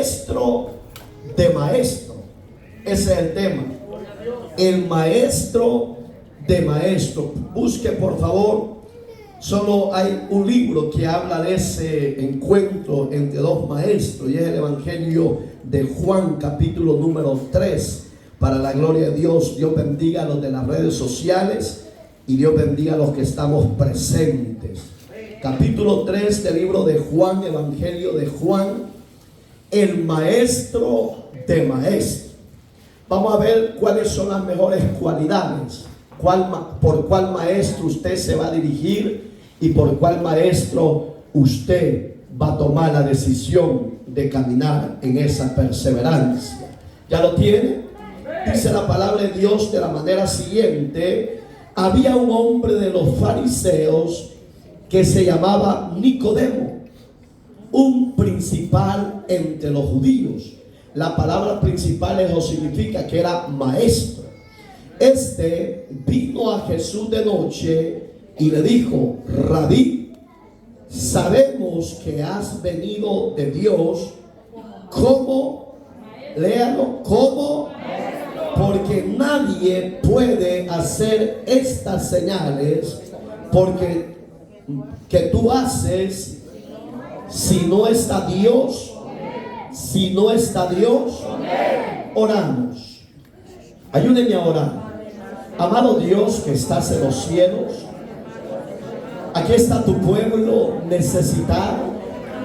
maestro de maestro. Ese es el tema. El maestro de maestro. Busque por favor. Solo hay un libro que habla de ese encuentro entre dos maestros, y es el Evangelio de Juan, capítulo número 3. Para la gloria de Dios, Dios bendiga a los de las redes sociales y Dios bendiga a los que estamos presentes. Capítulo 3 del libro de Juan, Evangelio de Juan, el maestro de maestros. Vamos a ver cuáles son las mejores cualidades, por cuál maestro usted se va a dirigir y por cuál maestro usted va a tomar la decisión de caminar en esa perseverancia. ¿Ya lo tiene? Dice la palabra de Dios de la manera siguiente: había un hombre de los fariseos que se llamaba Nicodemo, un principal entre los judíos. La palabra principal eso significa que era maestro. Este vino a Jesús de noche y le dijo: Rabí, sabemos que has venido de Dios. ¿Cómo? Léalo. ¿Cómo? Porque nadie puede hacer estas señales porque que tú haces si no está Dios. Si no está Dios, oramos. Ayúdenme a orar. Amado Dios que estás en los cielos, aquí está tu pueblo necesitado,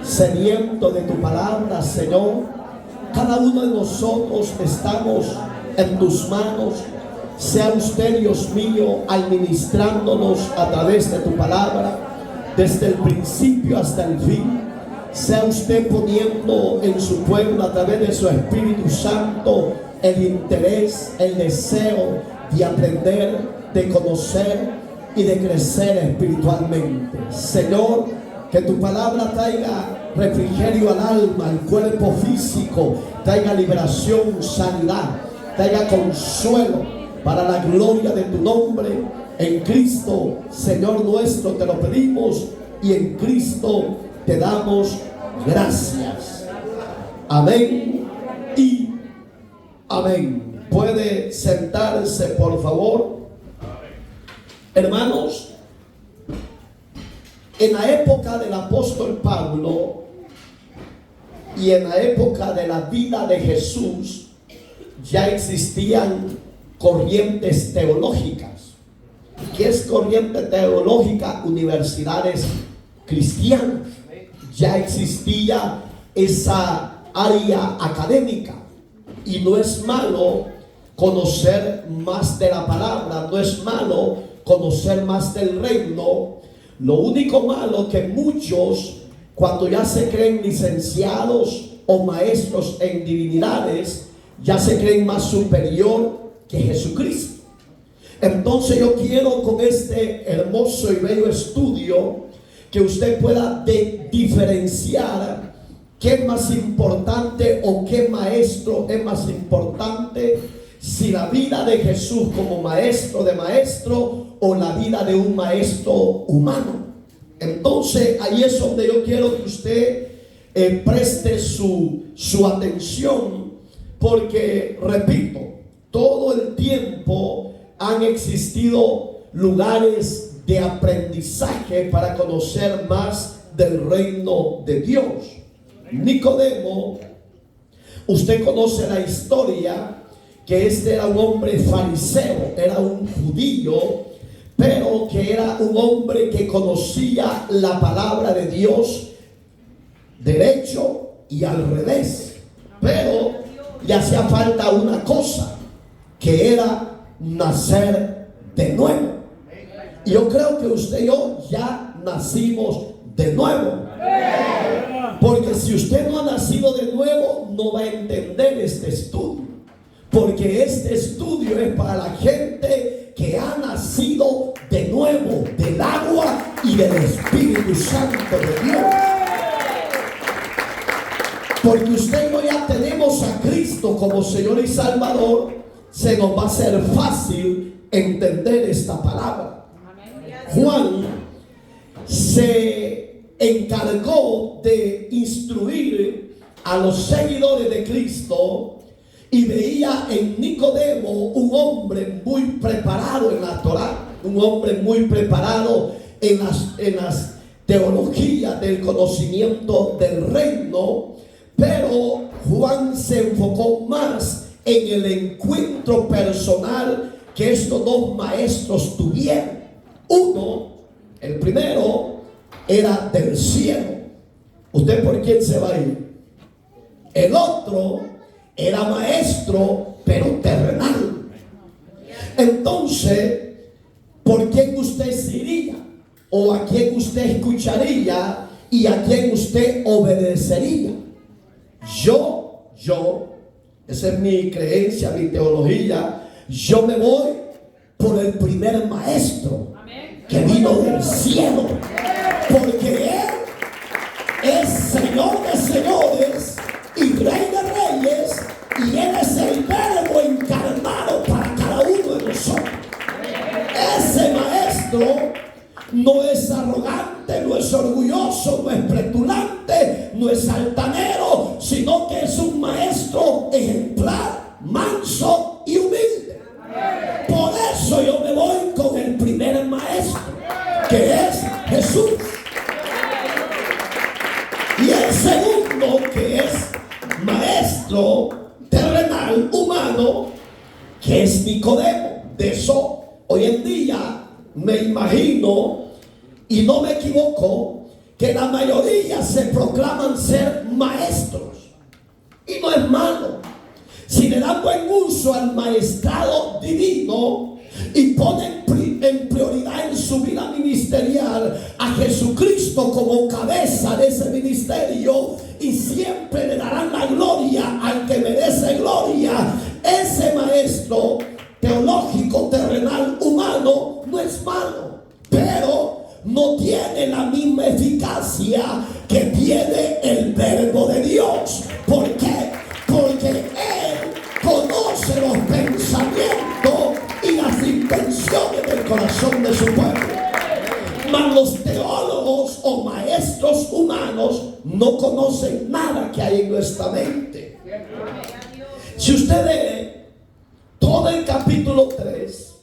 sediento de tu palabra, Señor. Cada uno de nosotros estamos en tus manos. Sea usted, Dios mío, administrándonos a través de tu palabra, desde el principio hasta el fin. Sea usted poniendo en su pueblo a través de su Espíritu Santo el interés, el deseo de aprender, de conocer y de crecer espiritualmente. Señor, que tu palabra traiga refrigerio al alma, al cuerpo físico, traiga liberación, sanidad, traiga consuelo para la gloria de tu nombre. En Cristo, Señor nuestro, te lo pedimos y en Cristo te damos gracias. Amén y amén. Puede sentarse, por favor. Hermanos, en la época del apóstol Pablo y en la época de la vida de Jesús ya existían corrientes teológicas. ¿Qué es corriente teológica? Universidades cristianas. Ya existía esa área académica y no es malo conocer más de la palabra, no es malo conocer más del reino. Lo único malo que muchos, cuando ya se creen licenciados o maestros en divinidades, ya se creen más superior que Jesucristo. Entonces yo quiero con este hermoso y bello estudio que usted pueda diferenciar qué es más importante o qué maestro es más importante, si la vida de Jesús como maestro de maestro o la vida de un maestro humano. Entonces ahí es donde yo quiero que usted preste su atención, porque repito, todo el tiempo han existido lugares de aprendizaje para conocer más del reino de Dios. Nicodemo, usted conoce la historia, que este era un hombre fariseo, era un judío, pero que era un hombre que conocía la palabra de Dios derecho y al revés, pero le hacía falta una cosa, que era nacer de nuevo. Y yo creo que usted y yo ya nacimos de nuevo, porque si usted no ha nacido de nuevo, no va a entender este estudio, porque este estudio es para la gente que ha nacido de nuevo del agua y del Espíritu Santo de Dios. Porque usted y yo ya tenemos a Cristo como Señor y Salvador, se nos va a hacer fácil entender esta palabra. Juan se encargó de instruir a los seguidores de Cristo y veía en Nicodemo un hombre muy preparado en la Torá, un hombre muy preparado en las teologías del conocimiento del reino, pero Juan se enfocó más en el encuentro personal que estos dos maestros tuvieron. Uno, el primero, era del cielo. ¿Usted por quién se va a ir? El otro era maestro, pero terrenal. Entonces, ¿por quién usted se iría? ¿O a quién usted escucharía? ¿Y a quién usted obedecería? Yo, esa es mi creencia, mi teología. Yo me voy por el primer maestro que vino del cielo, porque Él es Señor de señores y Rey de reyes, y Él es el Verbo encarnado para cada uno de nosotros. Ese maestro no es arrogante, no es orgulloso, no es petulante, no es altanero, sino que es un maestro ejemplar, manso y humilde. Por eso yo me voy con el primer maestro, que es Jesús. Y el segundo, que es maestro terrenal, humano, que es Nicodemo. De eso hoy en día me imagino, y no me equivoco, que la mayoría se proclaman ser maestros. Y no es malo. Si le dan buen uso al maestrado divino y ponen en prioridad en su vida ministerial a Jesucristo como cabeza de ese ministerio, y siempre le darán la gloria al que merece gloria, ese maestro teológico, terrenal, humano, no es malo, pero no tiene la misma eficacia que tiene el Verbo de Dios. ¿Por qué? Porque Él conoce los pensamientos y las intenciones del corazón de su pueblo. Mas los teólogos o maestros humanos no conocen nada que hay en nuestra mente. Si usted lee todo el capítulo 3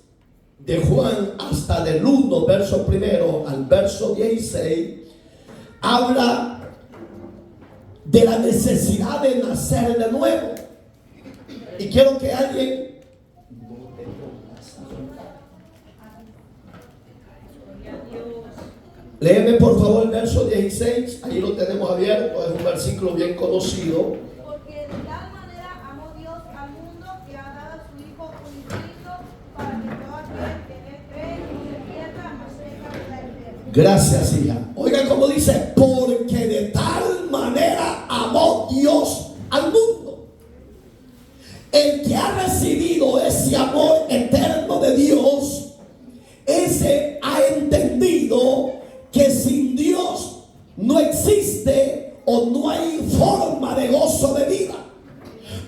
de Juan hasta del 1, verso primero al verso 16, habla de la necesidad de nacer de nuevo. Y quiero que alguien léeme por favor el verso 16, ahí lo tenemos abierto, es un versículo bien conocido. Porque de tal manera amó Dios al mundo que ha dado a su Hijo unigénito para que todo aquel que en él cree no se pierda, mas tenga vida eterna. Gracias, hija. Oigan cómo dice, porque de tal manera amó Dios al mundo. El que ha recibido ese amor eterno de Dios, ese ha entendido que sin Dios no existe o no hay forma de gozo de vida.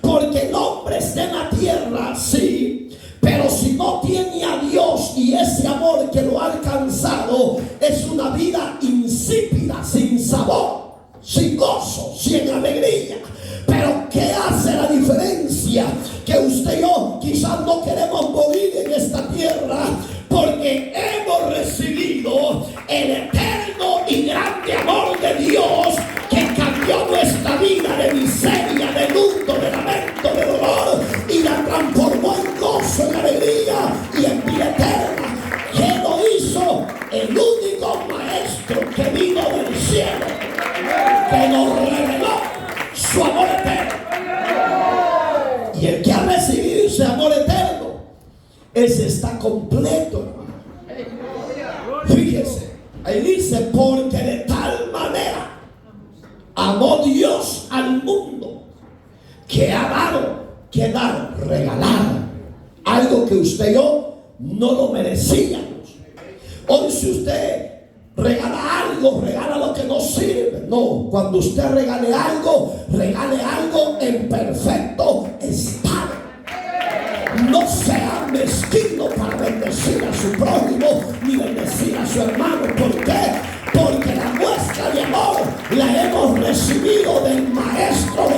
Porque el hombre está en la tierra, sí, pero si no tiene a Dios y ese amor que lo ha alcanzado, es una vida insípida, sin sabor, sin gozo, sin alegría. Pero ¿qué hace la diferencia? Que usted y yo quizás no queremos morir en esta tierra, porque hemos recibido el eterno y grande amor de Dios, que cambió nuestra vida de miseria, de luto, de lamento, de dolor, y la transformó en gozo, en alegría y en vida eterna. ¿Qué lo hizo? El único maestro que vino del cielo, que nos reveló su amor eterno. Y el que ha recibido ese amor eterno, ese está completo, hermano. Fíjese, ahí dice, porque de tal manera amó Dios al mundo, que ha dado, que dar, regalar algo que usted y yo no lo merecíamos. Hoy si usted regala algo, regala lo que no sirve. No, cuando usted regale algo en perfecto estado. No sea mezquino para bendecir a su prójimo ni bendecir a su hermano. ¿Por qué? Porque la muestra de amor la hemos recibido del Maestro de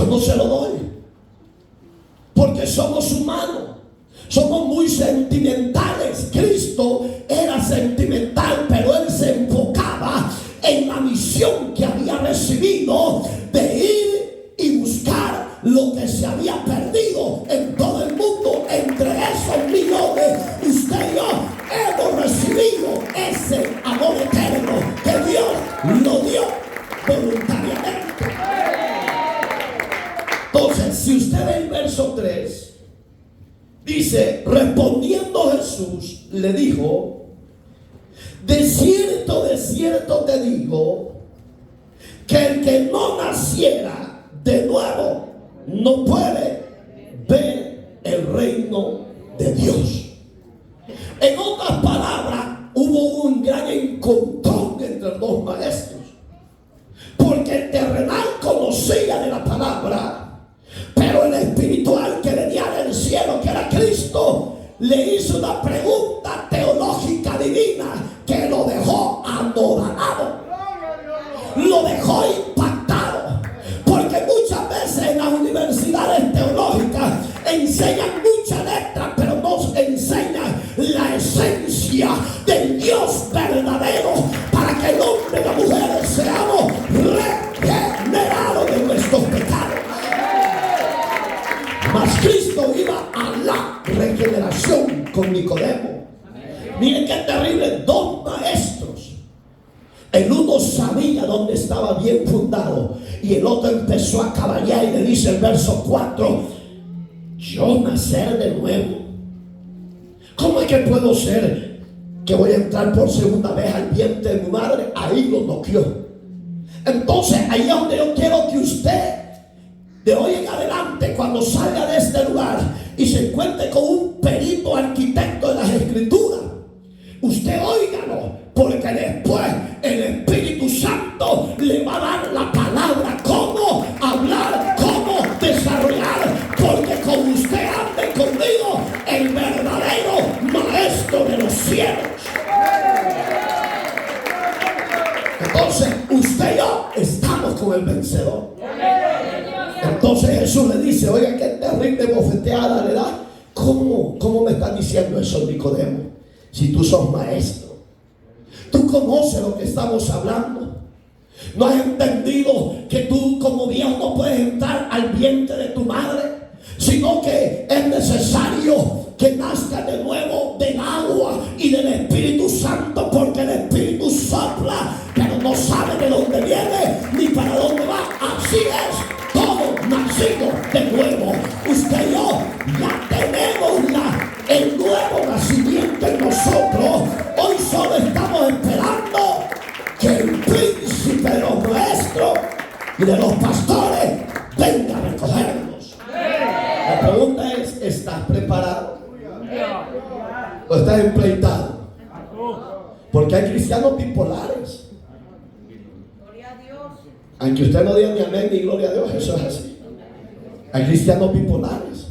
yo no se lo doy. Porque somos humanos. Somos muy sentimentales. Cristo era sentimental, pero Él se enfocaba en la misión que había recibido de ir y buscar lo que se había perdido en todo el mundo. Entre esos millones, usted y yo hemos recibido ese amor eterno que Dios lo dio voluntariamente. Entonces, si usted ve el verso 3, dice: respondiendo Jesús le dijo: de cierto te digo, que el que no naciera de nuevo no puede ver el reino de Dios. En otras palabras, hubo un gran encontrón entre dos maestros, porque el terrenal conocía de la palabra, pero el espiritual que venía del cielo, que era Cristo, le hizo una pregunta teológica divina que lo dejó anodado, lo dejó impactado. Porque muchas veces en las universidades teológicas enseñan mucha letra, pero no enseñan la esencia del Dios verdadero, para que el hombre y la mujer seamos regenerados de nuestros pecados. Mas Cristo iba a la regeneración con Nicodemo. Miren qué terrible, dos maestros. El uno sabía dónde estaba bien fundado, y el otro empezó a caballar y le dice el verso 4: yo nacer de nuevo. ¿Cómo es que puedo ser que voy a entrar por segunda vez al vientre de mi madre? Ahí lo noqueó. Entonces ahí es donde yo quiero que usted, de hoy en adelante, cuando salga de este lugar y se encuentre con un perito arquitecto de las Escrituras, usted óigalo, porque después el Espíritu Santo le va a dar la palabra, cómo hablar, cómo desarrollar, porque con usted ande conmigo el verdadero maestro de los cielos. Entonces usted y yo estamos con el vencedor. Entonces Jesús le dice: oiga, qué terrible bofeteada le da. ¿Cómo me estás diciendo eso, Nicodemo? Si tú sos maestro, tú conoces lo que estamos hablando. ¿No has entendido que tú como Dios no puedes entrar al vientre de tu madre? Sino que es necesario que nazca de nuevo del agua y del Espíritu Santo, porque el Espíritu sopla, pero no sabe de dónde viene ni para dónde va. Así es todo nacido de nuevo. Usted y yo ya tenemos el nuevo nacimiento en nosotros. Hoy solo estamos esperando que el príncipe de los maestros y de los pastores venga a recogernos. La pregunta es: ¿estás preparado? ¿O estás empleitado? Porque hay cristianos bipolares. Gloria a Dios. Aunque usted no diga ni amén ni gloria a Dios, eso es así. Hay cristianos bipolares.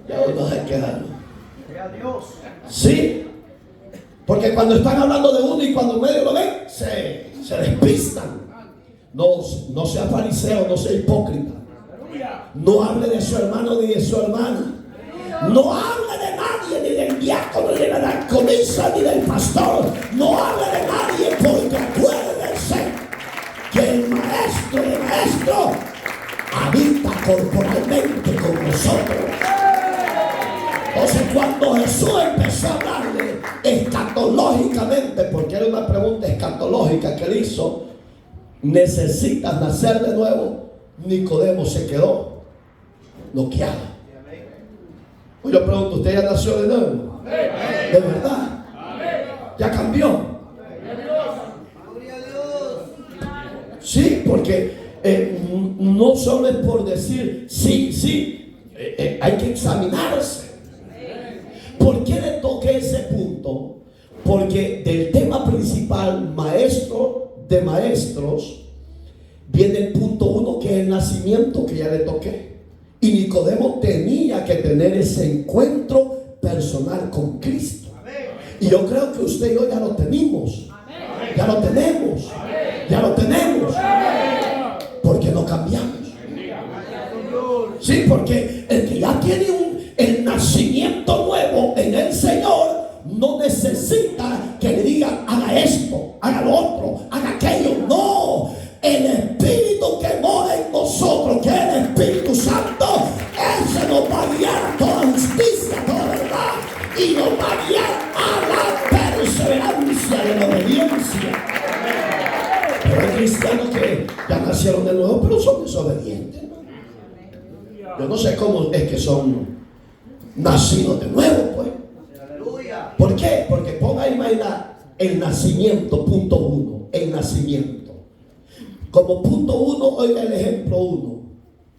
Ya uno se queda. Sí, porque cuando están hablando de uno y cuando medio lo ven, se despistan. No sea fariseo, no sea hipócrita. No hable de su hermano ni de su hermana. No hable de nadie, ni del diácono, ni de la diaconisa, ni del pastor. No hable de nadie, porque acuérdense que el maestro de maestros habita corporalmente con nosotros. Entonces, cuando Jesús empezó a hablarle escatológicamente, porque era una pregunta escatológica que él hizo: ¿necesitas nacer de nuevo? Nicodemo se quedó noqueado. Pues yo pregunto: ¿usted ya nació de nuevo? ¿De verdad? ¿Ya cambió? Sí, porque no solo es por decir sí, hay que examinarse. ¿Por qué le toqué ese punto? Porque del tema principal, maestro de maestros, viene el punto 1, que es el nacimiento, que ya le toqué. Y Nicodemo tenía que tener ese encuentro personal con Cristo. Y yo creo que usted y yo ya lo tenemos. Ya lo tenemos. Ya lo tenemos. Porque no cambiamos. Sí, porque el que ya tiene el nacimiento nuevo en el Señor no necesita que le digan haga esto, haga lo otro, haga aquello. No, el Espíritu que mora en nosotros, que es el Espíritu Santo, ese nos va a guiar a toda justicia, a toda verdad, y nos va a guiar a la perseverancia de la obediencia. Pero hay cristianos que ya nacieron de nuevo, pero son desobedientes, ¿no? Yo no sé cómo es que son nacidos de nuevo, pues. ¿Por qué? Porque ponga ahí el nacimiento, punto 1, el nacimiento. Como punto 1, oiga el ejemplo 1,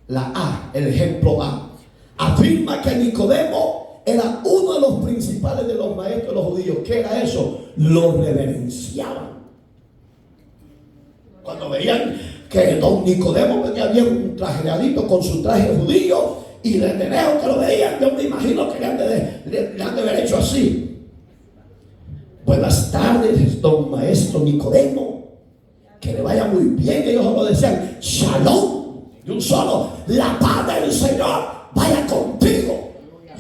la A, el ejemplo A. Afirma que Nicodemo era uno de los principales de los maestros de los judíos. ¿Qué era eso? Lo reverenciaban. Cuando veían que don Nicodemo venía bien trajeadito con su traje judío, y de lejos que lo veían, yo me imagino que le han de haber hecho así. Buenas tardes, don maestro Nicodemo, que le vaya muy bien. Ellos solo decían shalom, de un solo, la paz del Señor vaya contigo.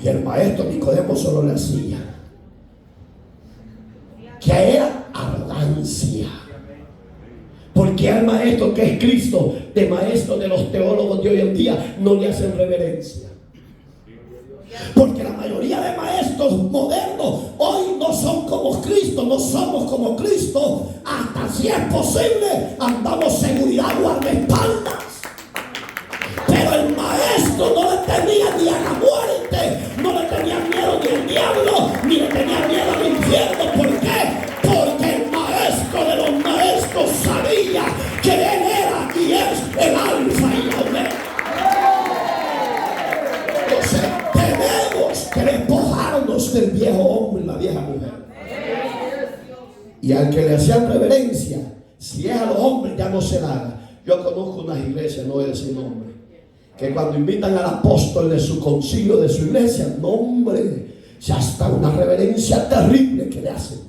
Y el maestro Nicodemo solo le hacía, que era arrogancia. Porque al maestro que es Cristo, de maestro de los teólogos de hoy en día, no le hacen reverencia. Porque la mayoría de maestros modernos hoy no son como Cristo, no somos como Cristo. Hasta si es posible, andamos seguridad guardaespaldas. Pero el maestro no le tenía ni a la muerte, no le tenía miedo ni al diablo, ni le tenía miedo al infierno. ¿Por qué? Porque el maestro de los maestros sabía que él era y es el alfa y la omega. Entonces tenemos que despojarnos del viejo hombre y la vieja mujer. Y al que le hacían reverencia, si es a los hombres ya no se la haga. Yo conozco unas iglesias, no voy a decir nombre, que cuando invitan al apóstol de su concilio, de su iglesia, no hombre, ya está una reverencia terrible que le hacen.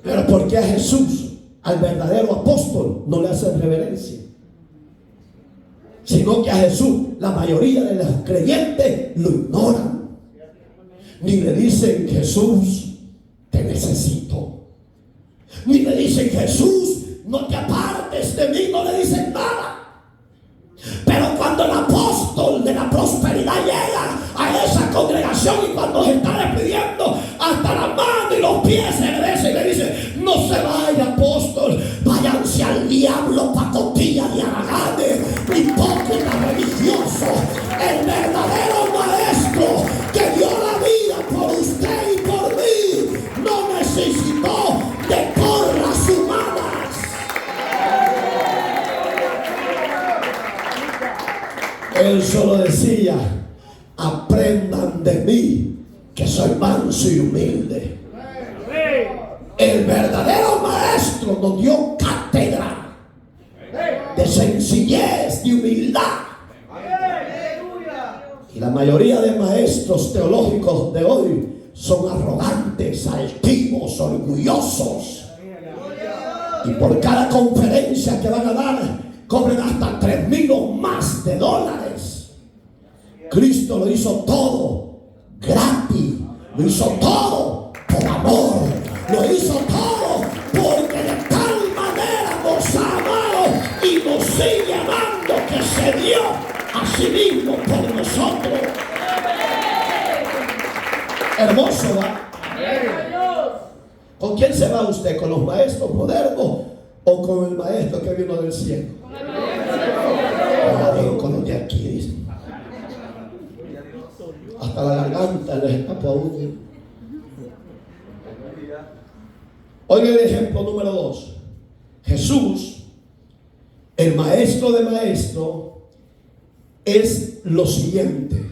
Pero porque a Jesús, al verdadero apóstol, no le hacen reverencia, sino que a Jesús la mayoría de los creyentes lo ignoran, ni le dicen Jesús te necesito, ni le dicen Jesús no te apartes de mí, no le dicen nada. Pero cuando el apóstol de la prosperidad llega a esa congregación y cuando se está despidiendo, hasta la mano y los pies se enderezan y le dice: no se vaya, apóstol, váyanse al diablo, pacotilla de haraganes, hipócrita religioso. El verdadero maestro que dio la vida por usted y por mí no necesitó de porras humanas. Él solo decía: aprendan de mí, que soy manso y humilde. El verdadero maestro nos dio cátedra de sencillez, de humildad. Y la mayoría de maestros teológicos de hoy son arrogantes, altivos, orgullosos. Y por cada conferencia que van a dar, cobran hasta 3,000 o más de dólares. Cristo lo hizo todo gratis, lo hizo todo por amor, lo hizo todo porque de tal manera nos ha amado y nos sigue amando, que se dio a sí mismo por nosotros. Hermoso, ¿va? ¿Con quién se va usted? ¿Con los maestros modernos o con el maestro que vino del cielo? Con los de aquí, dice. Hasta la garganta les escapa a uno. Oiga el ejemplo número 2. Jesús, el maestro de maestros, es lo siguiente.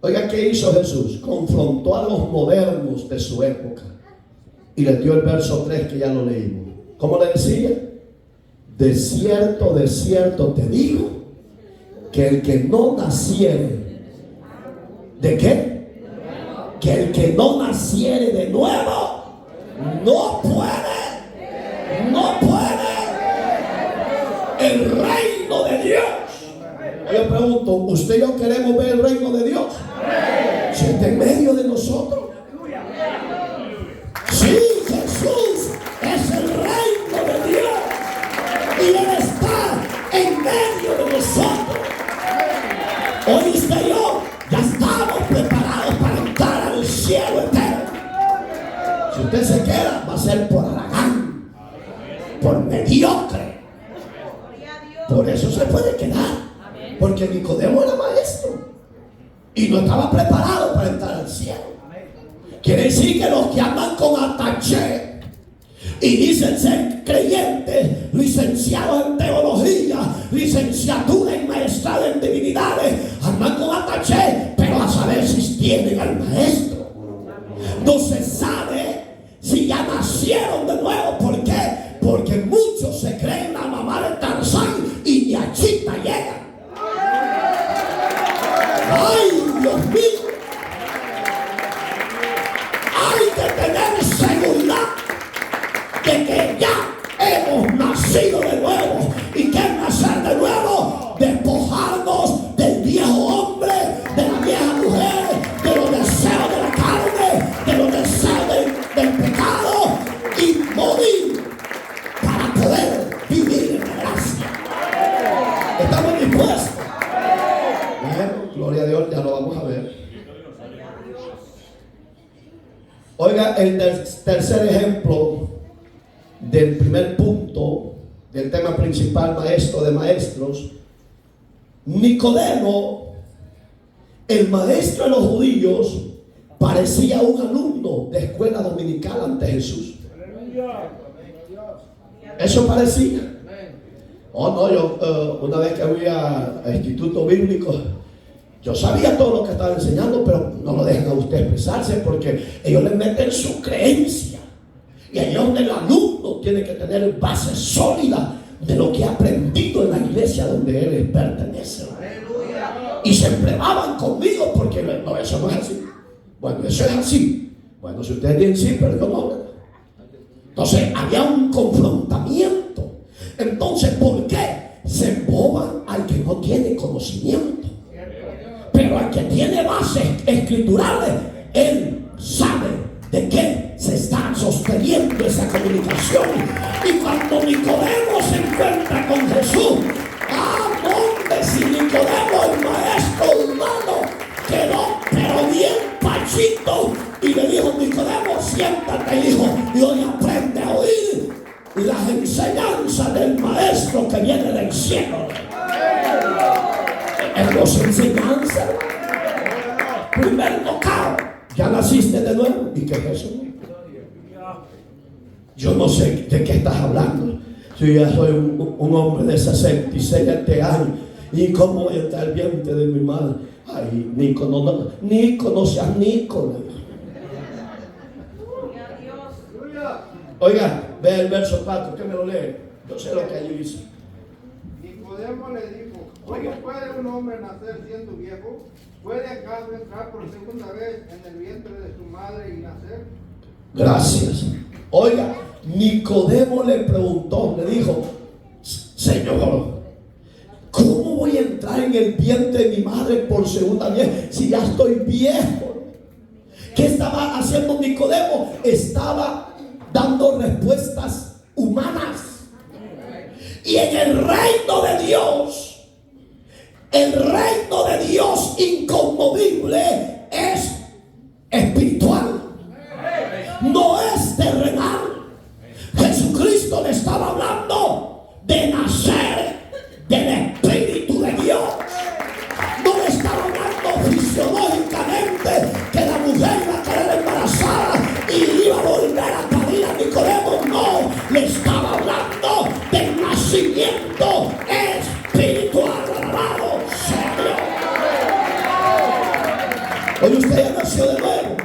Oiga, ¿qué hizo Jesús? Confrontó a los modernos de su época y les dio el verso 3 que ya lo leímos. ¿Cómo le decía? De cierto te digo, que el que no naciere, ¿de qué? Que el que no naciere de nuevo no puede Yo pregunto, ¿usted y yo queremos ver el reino de Dios? Si está en medio de nosotros. Sí, Jesús es el reino de Dios y Él está en medio de nosotros. Hoy usted y yo ya estamos preparados para entrar al cielo eterno. Si usted se queda, va a ser por haragán, por mediocre. Por eso se puede quedar, porque Nicodemo era maestro y no estaba preparado para entrar al cielo. Quiere decir que los que andan con ataché y dicen ser creyentes, licenciados en teología, licenciatura en maestrado en divinidades, andan con ataché, pero a saber si tienen al maestro. No se sabe si ya nacieron de nuevo. ¿Por qué? Porque muchos se creen la mamá de Tarzán y ni a Chita llegan. ¡Ay, Dios mío! Hay que tener seguridad de que ya hemos nacido de nuevo. ¿Y qué es nacer de nuevo? Despojarnos del viejo hombre, de la vieja mujer, de los deseos de la carne, de los deseos del pecado, y morir para poder vivir en la gracia. ¿Estamos dispuestos? Bueno, gloria a Dios, ya lo vamos a ver. Oiga, el tercer ejemplo del primer punto del tema principal, maestro de maestros. Nicodemo, el maestro de los judíos, parecía un alumno de escuela dominical ante Jesús. Eso parecía. Oh no, yo una vez que fui a instituto bíblico, yo sabía todo lo que estaba enseñando, pero no lo dejan a usted expresarse porque ellos le meten su creencia. Y ahí es donde el alumno tiene que tener base sólida de lo que ha aprendido en la iglesia donde él pertenece. Y se empleaban conmigo porque no, eso no es así. Bueno, eso es así. Bueno, si ustedes dicen sí, pero yo no. Entonces había un confrontamiento. Entonces, ¿por qué se emboban al que no tiene conocimiento? Pero al que tiene bases escriturales, él sabe de qué se está sosteniendo esa comunicación. Y cuando Nicodemo se encuentra con Jesús, ¿dónde si Nicodemo, el maestro humano, quedó pero bien pachito? Y le dijo: Nicodemo, siéntate, hijo, y hoy aprende a oír las enseñanzas del maestro que viene del cielo. En los enseñanzas, primer tocado, ya naciste de nuevo. ¿Y qué es eso? Yo no sé de qué estás hablando. Yo ya soy un hombre de 67 años. ¿Y cómo voy a entrar al vientre de mi madre? Ay, Nico, no seas Nico. Oiga, ve el verso 4, que me lo lee. Yo sé lo que allí dice. Nicodemo le dijo: ¿cómo puede un hombre nacer siendo viejo? ¿Puede acaso entrar por segunda vez en el vientre de su madre y nacer? Gracias. Oiga, Nicodemo le preguntó, le dijo: Señor, ¿cómo voy a entrar en el vientre de mi madre por segunda vez si ya estoy viejo? ¿Qué estaba haciendo Nicodemo? Estaba dando respuestas humanas. Y en el reino de Dios, el reino de Dios inconmovible es espiritual, no es terrenal. Jesucristo le estaba hablando de nacer del Espíritu de Dios. No le estaba hablando fisiológicamente que la mujer iba a quedar embarazada y iba a volver a parir a Nicodemo. No, le estaba hablando del nacimiento espiritual. Alabado sea Dios. Hoy usted ya nació de nuevo,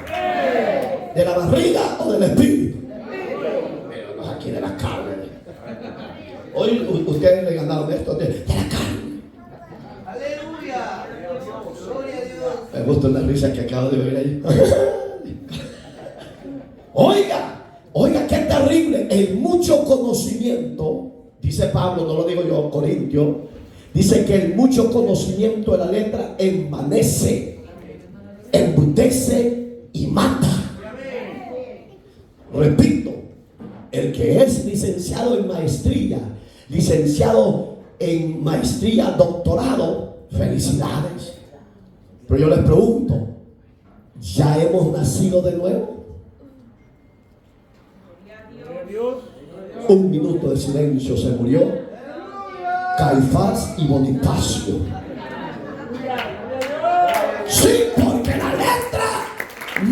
de la barriga o del espíritu, pero no aquí de la carne. Hoy ustedes le ganaron esto de la carne. Aleluya, gloria a Dios. Me gusta la risa que acabo de ver ahí. Oiga, qué terrible. El mucho conocimiento, dice Pablo, no lo digo yo, Corintio, Dice que el mucho conocimiento de la letra envanece, embutece y mata. Repito, el que es licenciado en maestría, licenciado en maestría, doctorado, felicidades. Pero yo les pregunto, ¿ya hemos nacido de nuevo? Un minuto de silencio. Se murió Caifás y Bonifacio. Sí, porque la letra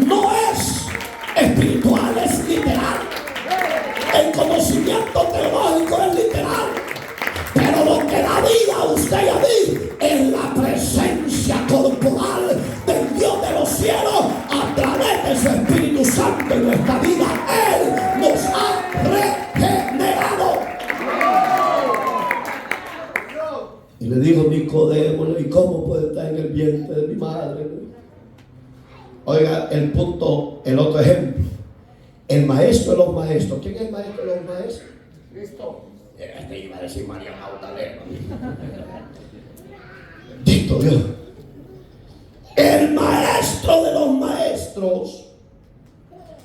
no es espiritual, es literal. El conocimiento teológico es literal. Pero lo que da vida a usted y a mí es la presencia corporal del Dios de los cielos a través de su Espíritu Santo en nuestra vida. Él nos ha regenerado. Y le dijo Nicodemo, ¿y cómo puede estar en el vientre de mi madre? Oiga, el punto, el otro ejemplo. El maestro de los maestros. ¿Quién es el maestro de los maestros? Cristo. Este iba a decir María Magdalena. Bendito Dios. El maestro de los maestros.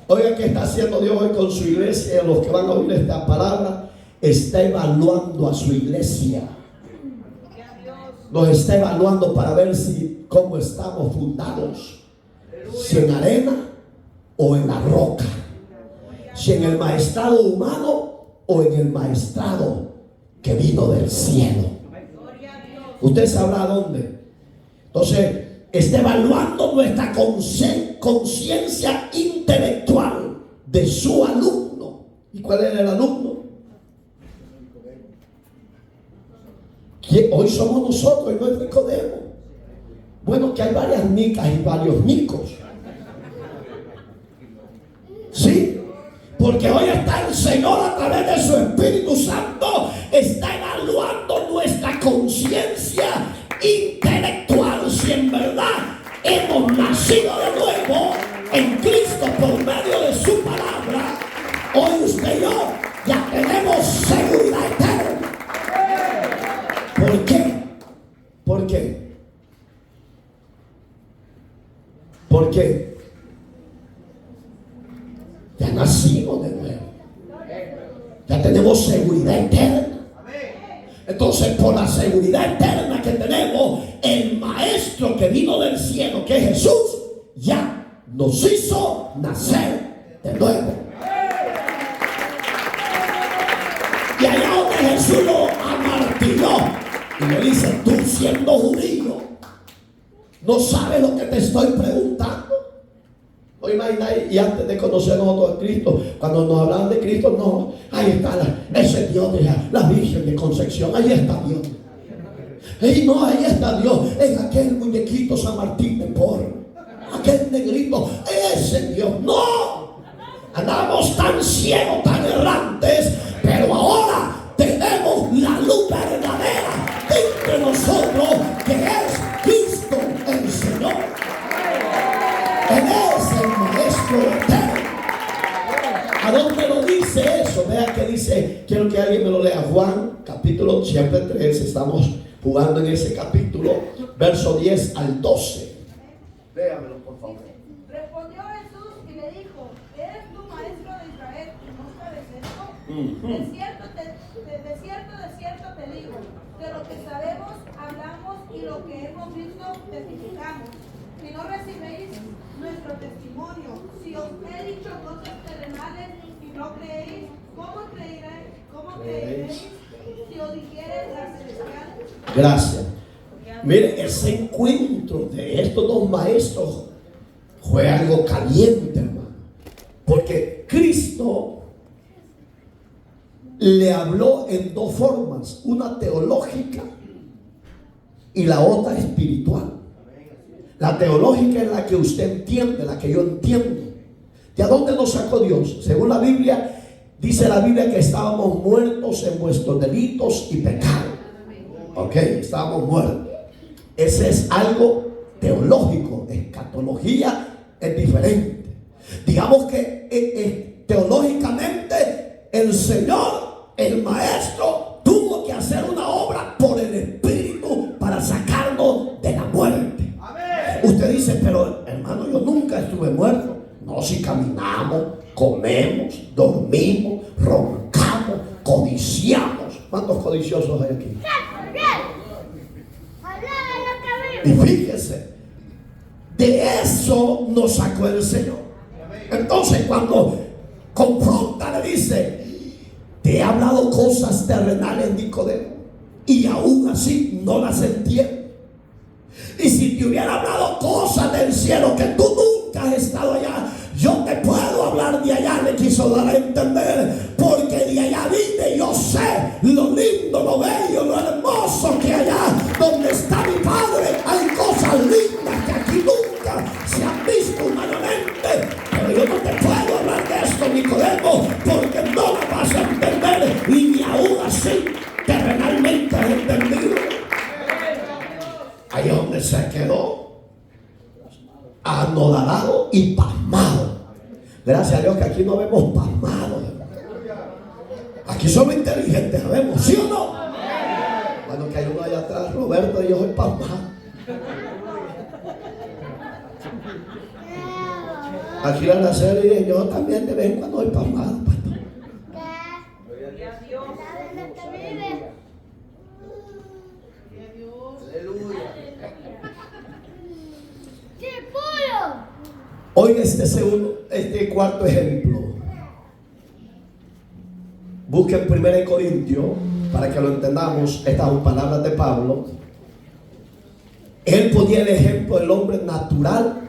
Oiga, ¿qué está haciendo Dios hoy con su iglesia? Los que van a oír esta palabra, está evaluando a su iglesia. Nos está evaluando para ver si cómo estamos fundados. Si en arena o en la roca. Si en el maestrado humano o en el maestrado que vino del cielo. Usted sabrá dónde. Entonces, está evaluando nuestra conciencia intelectual de su alumno. ¿Y cuál era el alumno? ¿Quién? Hoy somos nosotros y no es Nicodemo. Bueno, que hay varias nicas y varios nicos. ¿Sí? Porque hoy está el Señor a través de su Espíritu Santo, está evaluando nuestra conciencia intelectual, si en verdad hemos nacido de nuevo en Cristo por medio de su palabra. Hoy usted y yo ya tenemos seguridad eterna. ¿Por qué? ¿Por qué? ¿Por qué? Ya nacimos de nuevo. Ya tenemos seguridad eterna. Entonces, por la seguridad eterna que tenemos, el maestro que vino del cielo, que es Jesús, ya nos hizo nacer de nuevo. Y allá donde Jesús lo amartilló y le dice: tú siendo judío, ¿no sabes lo que te estoy preguntando? ¿No imagináis? Y antes de conocer nosotros a Cristo, cuando nos hablaban de Cristo, no, ahí está ese Dios de la Virgen de Concepción, ahí está Dios. Y no, ahí está Dios, en aquel muñequito San Martín de Porres, aquel negrito, ese Dios. No, andamos tan ciegos, tan errantes, pero ahora tenemos la luz verdadera entre nosotros, que es Cristo el Señor. Él es el maestro eterno. ¿A dónde lo dice eso? Vea que dice, quiero que alguien me lo lea. Juan capítulo siempre 3, estamos jugando en ese capítulo, verso 10 al 12. Léamelo, por favor. Respondió Jesús y le dijo: ¿eres tú maestro de Israel y no sabes esto? De cierto te digo, que lo que sabemos hablamos y lo que hemos visto testificamos. Si no recibéis nuestro testimonio, si os he dicho cosas terrenales y no creéis, ¿cómo creeréis si os dijere las celestiales? Gracias. Mire, ese encuentro de estos dos maestros fue algo caliente, hermano. Porque Cristo le habló en dos formas, una teológica y la otra espiritual. La teológica es la que usted entiende, la que yo entiendo. ¿De a dónde nos sacó Dios? Según la Biblia, dice la Biblia que estábamos muertos en vuestros delitos y pecados. Ok, estábamos muertos. Ese es algo teológico. Escatología es diferente. Digamos que teológicamente el Señor, el Maestro, tuvo que hacer una obra por el Espíritu caminamos, comemos, dormimos, roncamos, codiciamos. ¿Cuántos codiciosos hay aquí? Y fíjese, de eso nos sacó el Señor. Entonces cuando confronta, le dice: te he hablado cosas terrenales, Nicodemo, y aún así no las entiendes. Y si te hubiera hablado cosas del cielo que tú nunca has estado allá, yo te puedo hablar de allá. Le quiso dar a entender, porque de allá vine, yo sé lo lindo, lo bello, lo hermoso que allá donde está mi Padre hay cosas lindas que aquí nunca se han visto humanamente. Pero yo no te puedo hablar de esto, Nicodemo, porque no lo vas a entender, y ni aún así terrenalmente has entendido. Ahí donde se quedó anodado y pasmado. Gracias a Dios que aquí no vemos pasmados. Aquí somos inteligentes, ¿sabemos? ¿Sí o no? Bueno, que hay uno allá atrás, Roberto, y yo soy pasmado. Aquí la serie, y yo también de vez en cuando soy pasmado, pastor. Oiga este cuarto ejemplo. Busquen 1 Corintios para que lo entendamos. Estas son palabras de Pablo. Él ponía el ejemplo del hombre natural,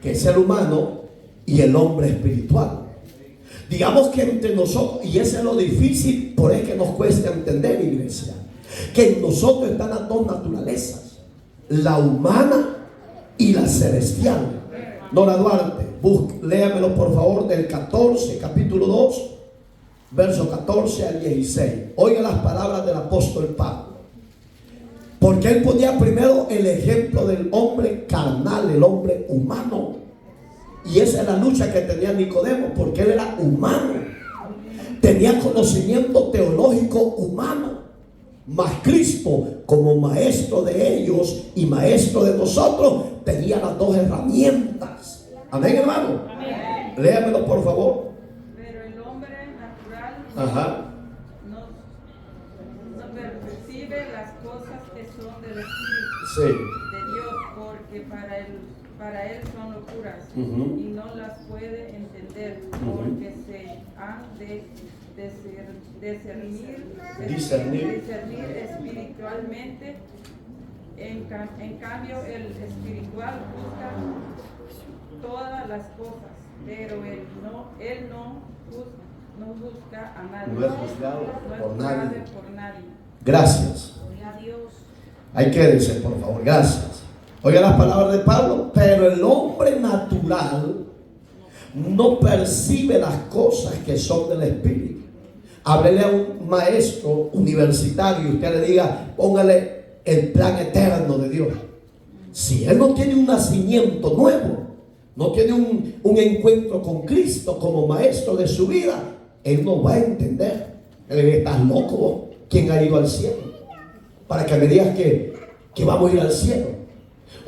que es el humano, y el hombre espiritual. Digamos que entre nosotros, y eso es lo difícil, por eso que nos cuesta entender, iglesia, que en nosotros están las dos naturalezas, la humana y la celestial. Nora Duarte, léamelo por favor del 14, capítulo 2, verso 14 al 16. Oiga las palabras del apóstol Pablo. Porque él ponía primero el ejemplo del hombre carnal, el hombre humano. Y esa es la lucha que tenía Nicodemo, porque él era humano. Tenía conocimiento teológico humano. Mas Cristo, como maestro de ellos y maestro de nosotros, tenía las dos herramientas. Amén, hermano. Amén. Léamelo por favor. Pero el hombre natural no percibe las cosas que son del Espíritu de Dios, porque para él son locuras, y no las puede entender, porque se han de discernir espiritualmente. En cambio el espiritual busca todas las cosas, pero él no juzga a nadie. No es juzgado por nadie. nadie. Gracias. Ahí quédense por favor, gracias. Oiga las palabras de Pablo. Pero el hombre natural no percibe las cosas que son del Espíritu. Háblele a un maestro universitario y usted le diga: póngale el plan eterno de Dios. Si él no tiene un nacimiento nuevo, no tiene un encuentro con Cristo como maestro de su vida, él no va a entender. Él dice: estás loco vos. ¿Quién ha ido al cielo? Para que me digas que vamos a ir al cielo.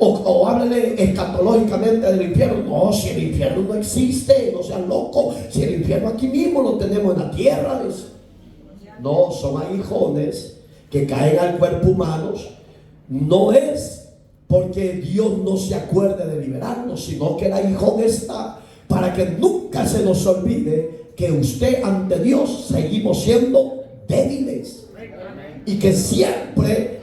O háblele escatológicamente del infierno. No, si el infierno no existe, no seas loco. Si el infierno aquí mismo lo tenemos en la tierra. No, son aguijones que caen al cuerpo humano. No es porque Dios no se acuerde de liberarnos, sino que el aguijón está para que nunca se nos olvide que usted ante Dios seguimos siendo débiles y que siempre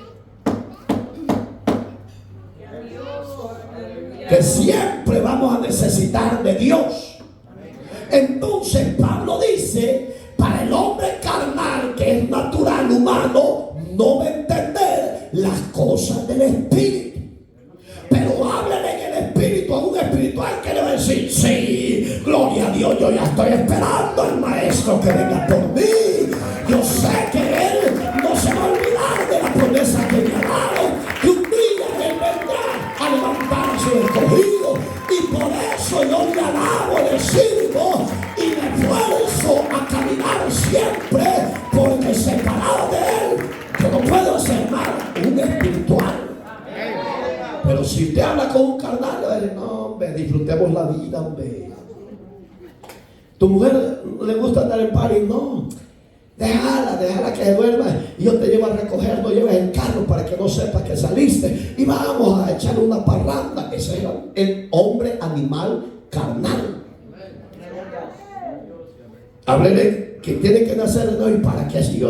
vamos a necesitar de Dios. Entonces Pablo dice: para el hombre carnal, que es natural, humano, no va a entender las cosas del Espíritu. Pero háblele en el Espíritu a un espiritual que le va a decir: sí, gloria a Dios, yo ya estoy esperando al maestro que venga por mí. Yo sé que él no se va a olvidar de la promesa que me ha dado, que un día él vendrá a levantar a su escogido. Y por eso yo le alabo, le sirvo y me esfuerzo a caminar siempre, porque separado de él yo no puedo hacer nada. Un espiritual. Pero si usted habla con un carnal, le va a decir: no, hombre, disfrutemos la vida, hombre. Tu mujer le gusta andar en party, no. Déjala que se duerma y yo te llevo a recoger, no lleves el carro para que no sepas que saliste y vamos a echar una parranda. Ese era el hombre animal carnal. Háblele que tiene que nacer de nuevo. ¿Y para qué? Si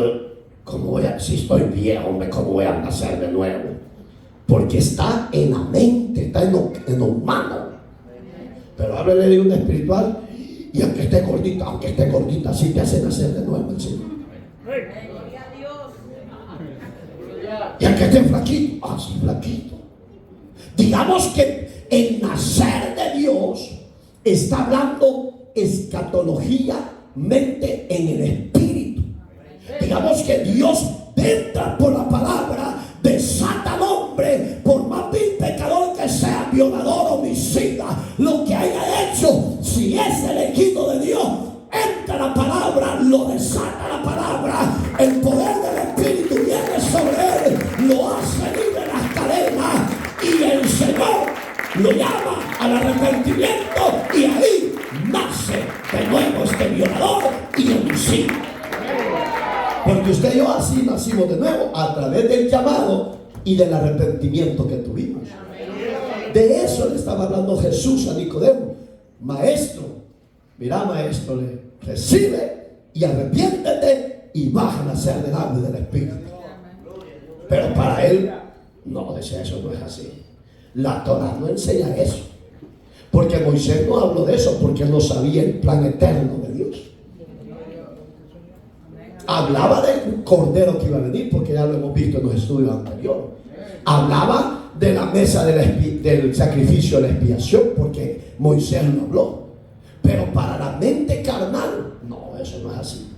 si estoy viejo, hombre, ¿cómo voy a nacer de nuevo? Porque está en la mente, está en lo humano. Pero háblele de un espiritual. Y aunque esté gordita, sí te hace nacer de nuevo el Señor. Y aunque esté flaquito, así flaquito. Digamos que el nacer de Dios está hablando escatología, mente en el espíritu. Digamos que Dios entra por la palabra, desata al hombre, por más vil pecador que sea, violador, homicida, lo que haya hecho, si es elegido de Dios, entra la palabra, lo desata la palabra, el poder del Espíritu viene sobre él, lo hace libre de las cadenas y el Señor lo llama al arrepentimiento y ahí nace de nuevo este violador y homicida. Porque usted y yo así nacimos de nuevo a través del llamado y del arrepentimiento que tuvimos. De eso le estaba hablando Jesús a Nicodemo. Maestro, mira maestro, recibe y arrepiéntete y vas a nacer del agua y del Espíritu. Pero para él, no, dice, eso no es así. La Torá no enseña eso. Porque Moisés no habló de eso, porque él no sabía el plan eterno de Dios. Hablaba del cordero que iba a venir, porque ya lo hemos visto en los estudios anteriores. Hablaba de la mesa del sacrificio de la expiación, porque Moisés lo habló. Pero para la mente carnal, no, eso no es así.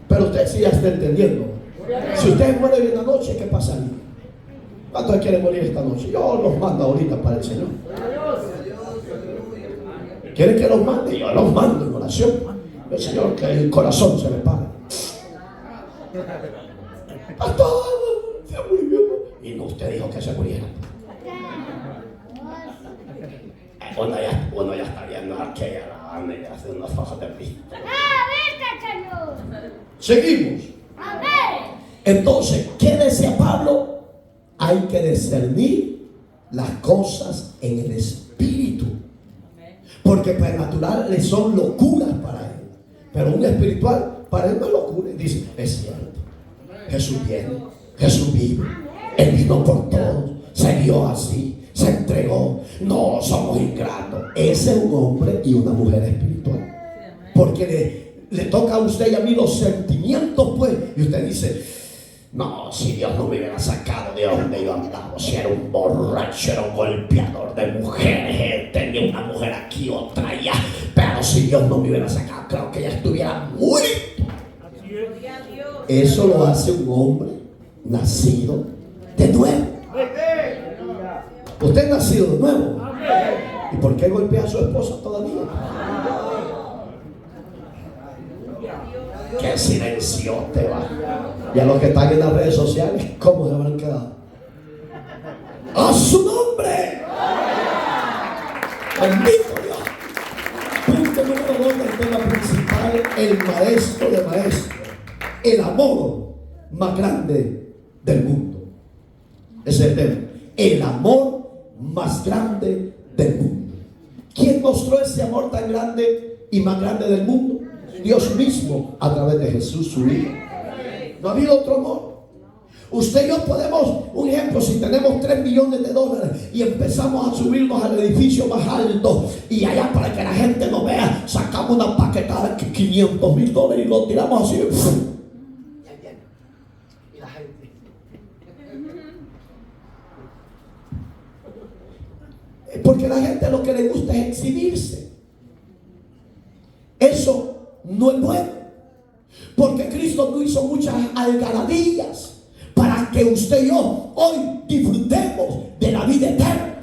Pero usted sí ya está entendiendo. Si usted muere en la noche, ¿qué pasaría? ¿Cuántos quieren morir esta noche? Yo los mando ahorita para el Señor. ¿Quieren que los mande? Yo los mando en oración. El Señor, que el corazón se le para. Pastor, se murió. Y no, usted dijo que se muriera. Uno ya está viendo aquella lavanda y hace unas cosas de mí. Seguimos. Entonces, ¿qué decía Pablo? Hay que discernir las cosas en el espíritu. Porque para el natural le son locuras para él. Pero un espiritual, para él no es locura. Dice, es cierto. Jesús viene, Jesús vive. Él vino por todos, se dio así, se entregó. No somos ingratos. Ese es un hombre y una mujer espiritual. Porque le toca a usted y a mí los sentimientos, pues. Y usted dice, no, si Dios no me hubiera sacado de donde yo andaba, si era un borracho, era un golpeador de mujeres, tenía una mujer aquí, otra allá, pero si Dios no me hubiera sacado, creo que ya estuviera muerto. Eso lo hace un hombre nacido de nuevo. Usted es nacido de nuevo. ¿Y por qué golpea a su esposa todavía? Qué silencio te va. Y a los que están en las redes sociales, ¿cómo se habrán quedado? ¡A su nombre! ¡Bendito Dios! Punto número 2 del tema principal: el maestro de maestros, el amor más grande del mundo. Ese es el tema. El amor más grande del mundo. ¿Quién mostró ese amor tan grande y más grande del mundo? Dios mismo, a través de Jesús, su Hijo. No ha habido otro amor. Usted y yo podemos, un ejemplo, si tenemos $3 millones y empezamos a subirnos al edificio más alto y allá para que la gente nos vea, sacamos una paquetada de $500,000 y lo tiramos así. Y la gente. Porque la gente lo que le gusta es exhibirse. Eso no es bueno. Porque Cristo no hizo muchas algarabías para que usted y yo hoy disfrutemos de la vida eterna,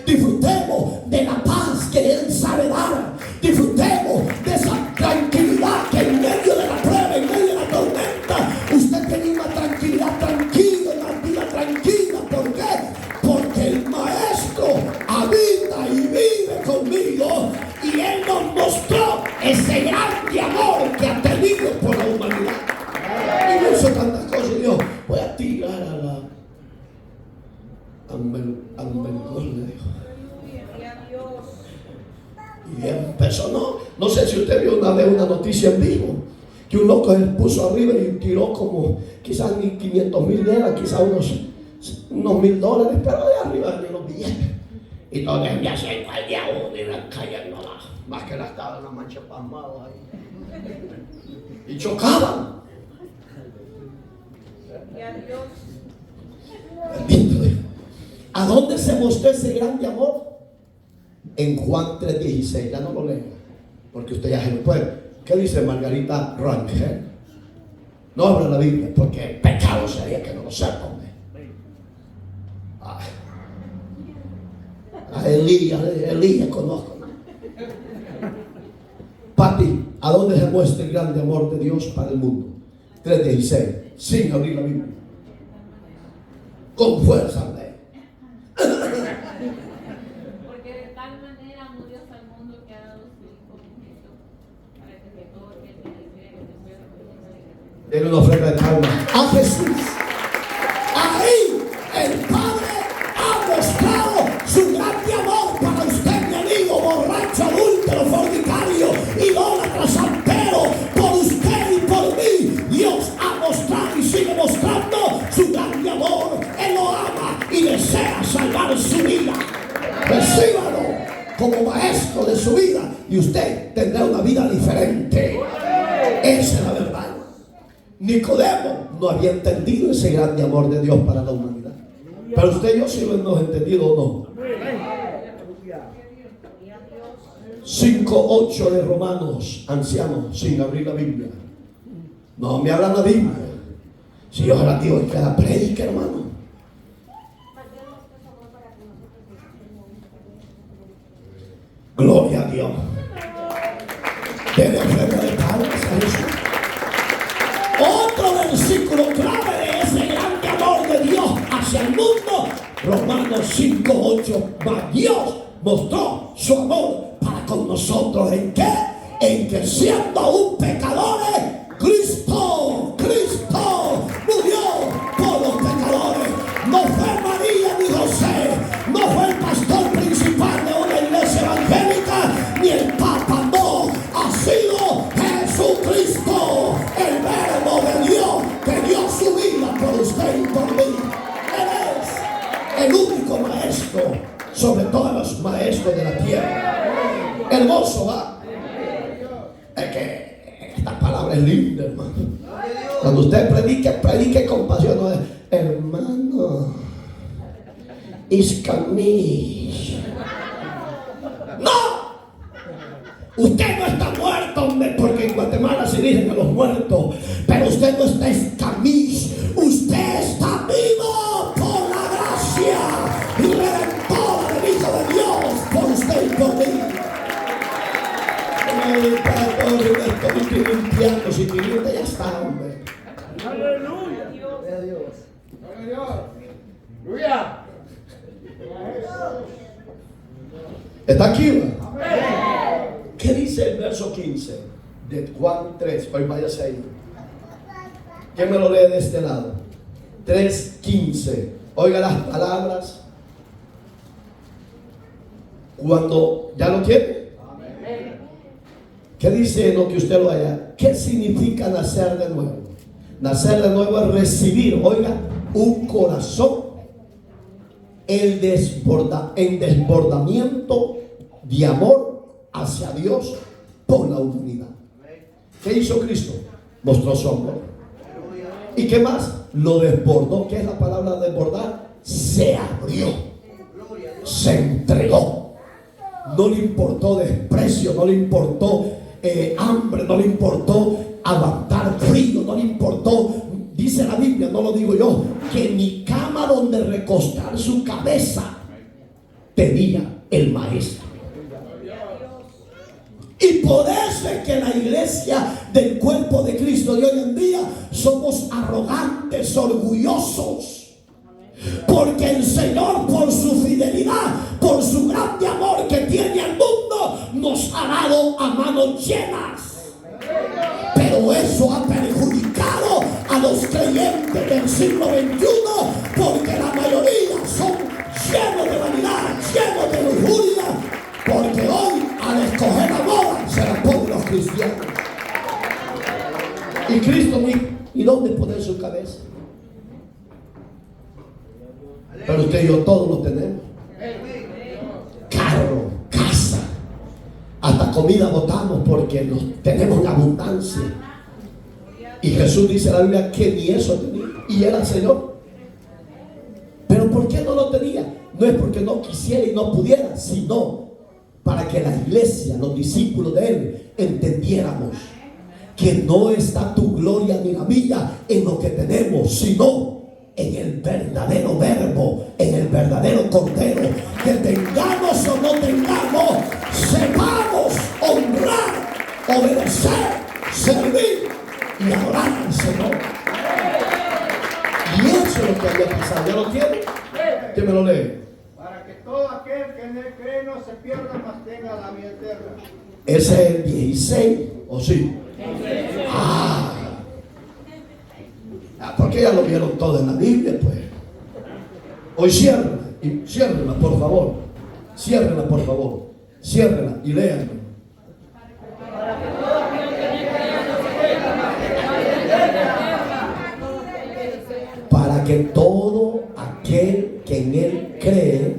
disfrutemos de la paz que Él sabe dar, disfrutemos de esa tranquilidad que en medio de la prueba, en medio de la tormenta, usted tiene una tranquilidad tranquila, una vida tranquila. ¿Por qué? Porque el Maestro habita y vive conmigo y Él nos mostró ese noticia en vivo, que un loco se puso arriba y tiró como quizás ni 500,000 dólares, quizás unos $1,000, pero de arriba de los billetes. Y todos ya se caía uno y iban cayendo más que la estaba en la mancha pasmada ahí. Y chocaban. Y a Dios. Bendito Dios. ¿A dónde se mostró ese grande amor? En Juan 3:16. Ya no lo leo, porque usted ya se lo puede. ¿Qué dice Margarita Rangel? No habla la Biblia, porque pecado sería que no lo sepa, hombre. A Elías conozco. Pati, ¿a dónde se muestra el grande amor de Dios para el mundo? 3:16, sin abrir la Biblia. Con fuerza, hombre. Porque de tal manera amó Dios al mundo que ha dado su Hijo Jesucristo, para que todo aquel que le crea que se pueda perdonar. Denle una ofrenda de palmas a Jesús. Ahí el Padre ha mostrado su grande amor para usted, mi amigo, borracho, adúltero, fornicario, idólatra, santero. Por usted y por mí, Dios ha mostrado y sigue mostrando su grande amor. Él lo ama y desea salvar su vida. Recíbalo como maestro de su vida y usted tendrá una vida diferente. Esa es la verdad. Nicodemo no había entendido ese grande amor de Dios para la humanidad. Pero usted y yo sí lo hemos entendido o no. 5:8 de Romanos, ancianos, sin abrir la Biblia. No me hablan la Biblia. Si yo la digo que la predique, hermano. Gloria a Dios. Debe ofrenda de palmas a Jesús. Otro versículo clave de ese grande amor de Dios hacia el mundo, Romanos 5:8. Mas Dios mostró su amor para con nosotros. ¿En qué? En que siendo aún pecadores, Cristo murió por los pecadores. No fue María ni José, no fue el pastor principal de una iglesia evangélica, ni el Papa, no. Ha sido Jesucristo, el Verbo de Dios, que dio su vida por usted y por mí. Él es el único maestro sobre todos los maestros de la tierra. Hermoso, ¿va? Es que esta palabra es linda, hermano. Cuando usted predique con pasión, no es, hermano, Iscamí. ¡No! Usted no está muerto, hombre, porque en Guatemala se dicen a los muertos, pero usted no está escamís, usted está vivo por la gracia y redentora del Hijo de Dios por usted y por mí. Estoy limpiando, si mi vida ya está, hombre. Aleluya. Aleluya. Aleluya. ¿Está aquí, ¿va? ¿Qué dice el verso 15 de Juan 3? Hoy váyase ahí. ¿Quién me lo lee de este lado? 3:15. Oiga las palabras. Cuando ya lo tiene. ¿Qué dice lo que usted lo haya? ¿Qué significa nacer de nuevo? Nacer de nuevo es recibir, oiga, un corazón en desbordamiento de amor hacia Dios por la humanidad. ¿Qué hizo Cristo? Mostró su amor. ¿Y qué más? Lo desbordó. ¿Qué es la palabra desbordar? Se abrió, se entregó. No le importó desprecio, no le importó hambre, no le importó aguantar frío, no le importó, dice la Biblia, no lo digo yo, que ni cama donde recostar su cabeza tenía el maestro. Y por eso es que la iglesia del cuerpo de Cristo de hoy en día somos arrogantes, orgullosos. Porque el Señor, por su fidelidad, por su grande amor que tiene al mundo, nos ha dado a manos llenas. Pero eso ha perjudicado a los creyentes del siglo XXI, porque la mayoría son llenos de vanidad, llenos de lujuria, porque hoy al escoger la moda se la ponen los cristianos. Jesucristo ni dónde poner su cabeza. Pero usted y yo todos lo tenemos. Carro, casa, hasta comida botamos porque nos tenemos en abundancia. Y Jesús dice en la Biblia que ni eso tenía, y era el Señor. Pero ¿por qué no lo tenía? No es porque no quisiera y no pudiera, sino para que la iglesia, los discípulos de Él, entendiéramos que no está tu gloria ni la mía en lo que tenemos, sino en el verdadero verbo, en el verdadero cordero. Que tengamos o no tengamos, sepamos honrar, obedecer, servir y adorar al Señor. Y eso es lo que había pasado. ¿Ya lo tiene? ¿Quién me lo lee? Para que todo aquel que en él cree no se pierda, mas tenga la vida eterna. Ese es el 16, ¿o sí? Porque ya lo vieron todo en la Biblia, pues. Hoy ciérrenla, por favor. Ciérrenla, por favor. Ciérrenla y léanla. Para que todo aquel que en Él cree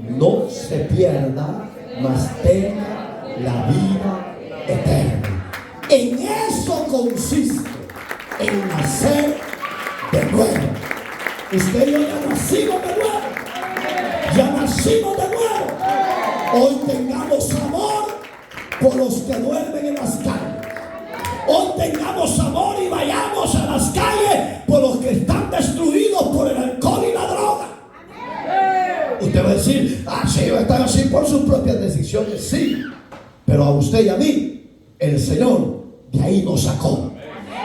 no se pierda, mas tenga la vida eterna. En eso consiste, en nacer de nuevo. Usted y yo ya nacimos de nuevo. Ya nacimos de nuevo. Hoy tengamos amor por los que duermen en las calles. Hoy tengamos amor y vayamos a las calles por los que están destruidos por el alcohol y la droga. Usted va a decir, sí, están así por sus propias decisiones. Sí, pero a usted y a mí, el Señor de ahí nos sacó.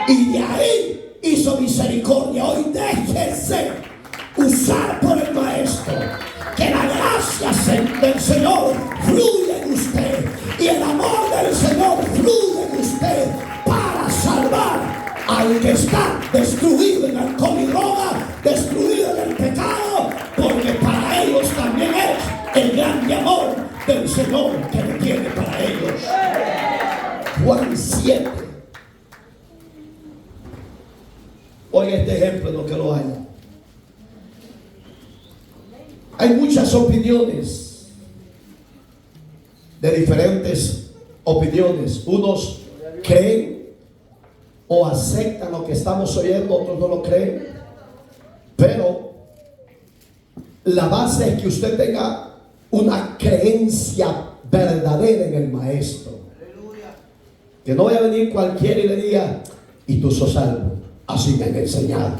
Y de ahí hizo misericordia. Hoy déjese usar por el Maestro. Que la gracia del Señor fluye en usted. Y el amor del Señor fluye en usted para salvar al que está destruido en alcohol y droga, destruido en el pecado, porque para ellos también es el grande amor del Señor que le tiene para ellos. Juan 7. Oiga este ejemplo, no que lo haya. Hay muchas opiniones, de diferentes opiniones. Unos creen o aceptan lo que estamos oyendo, otros no lo creen. Pero la base es que usted tenga una creencia verdadera en el Maestro. Que no vaya a venir cualquiera y le diga, y tú sos salvo, así me han enseñado.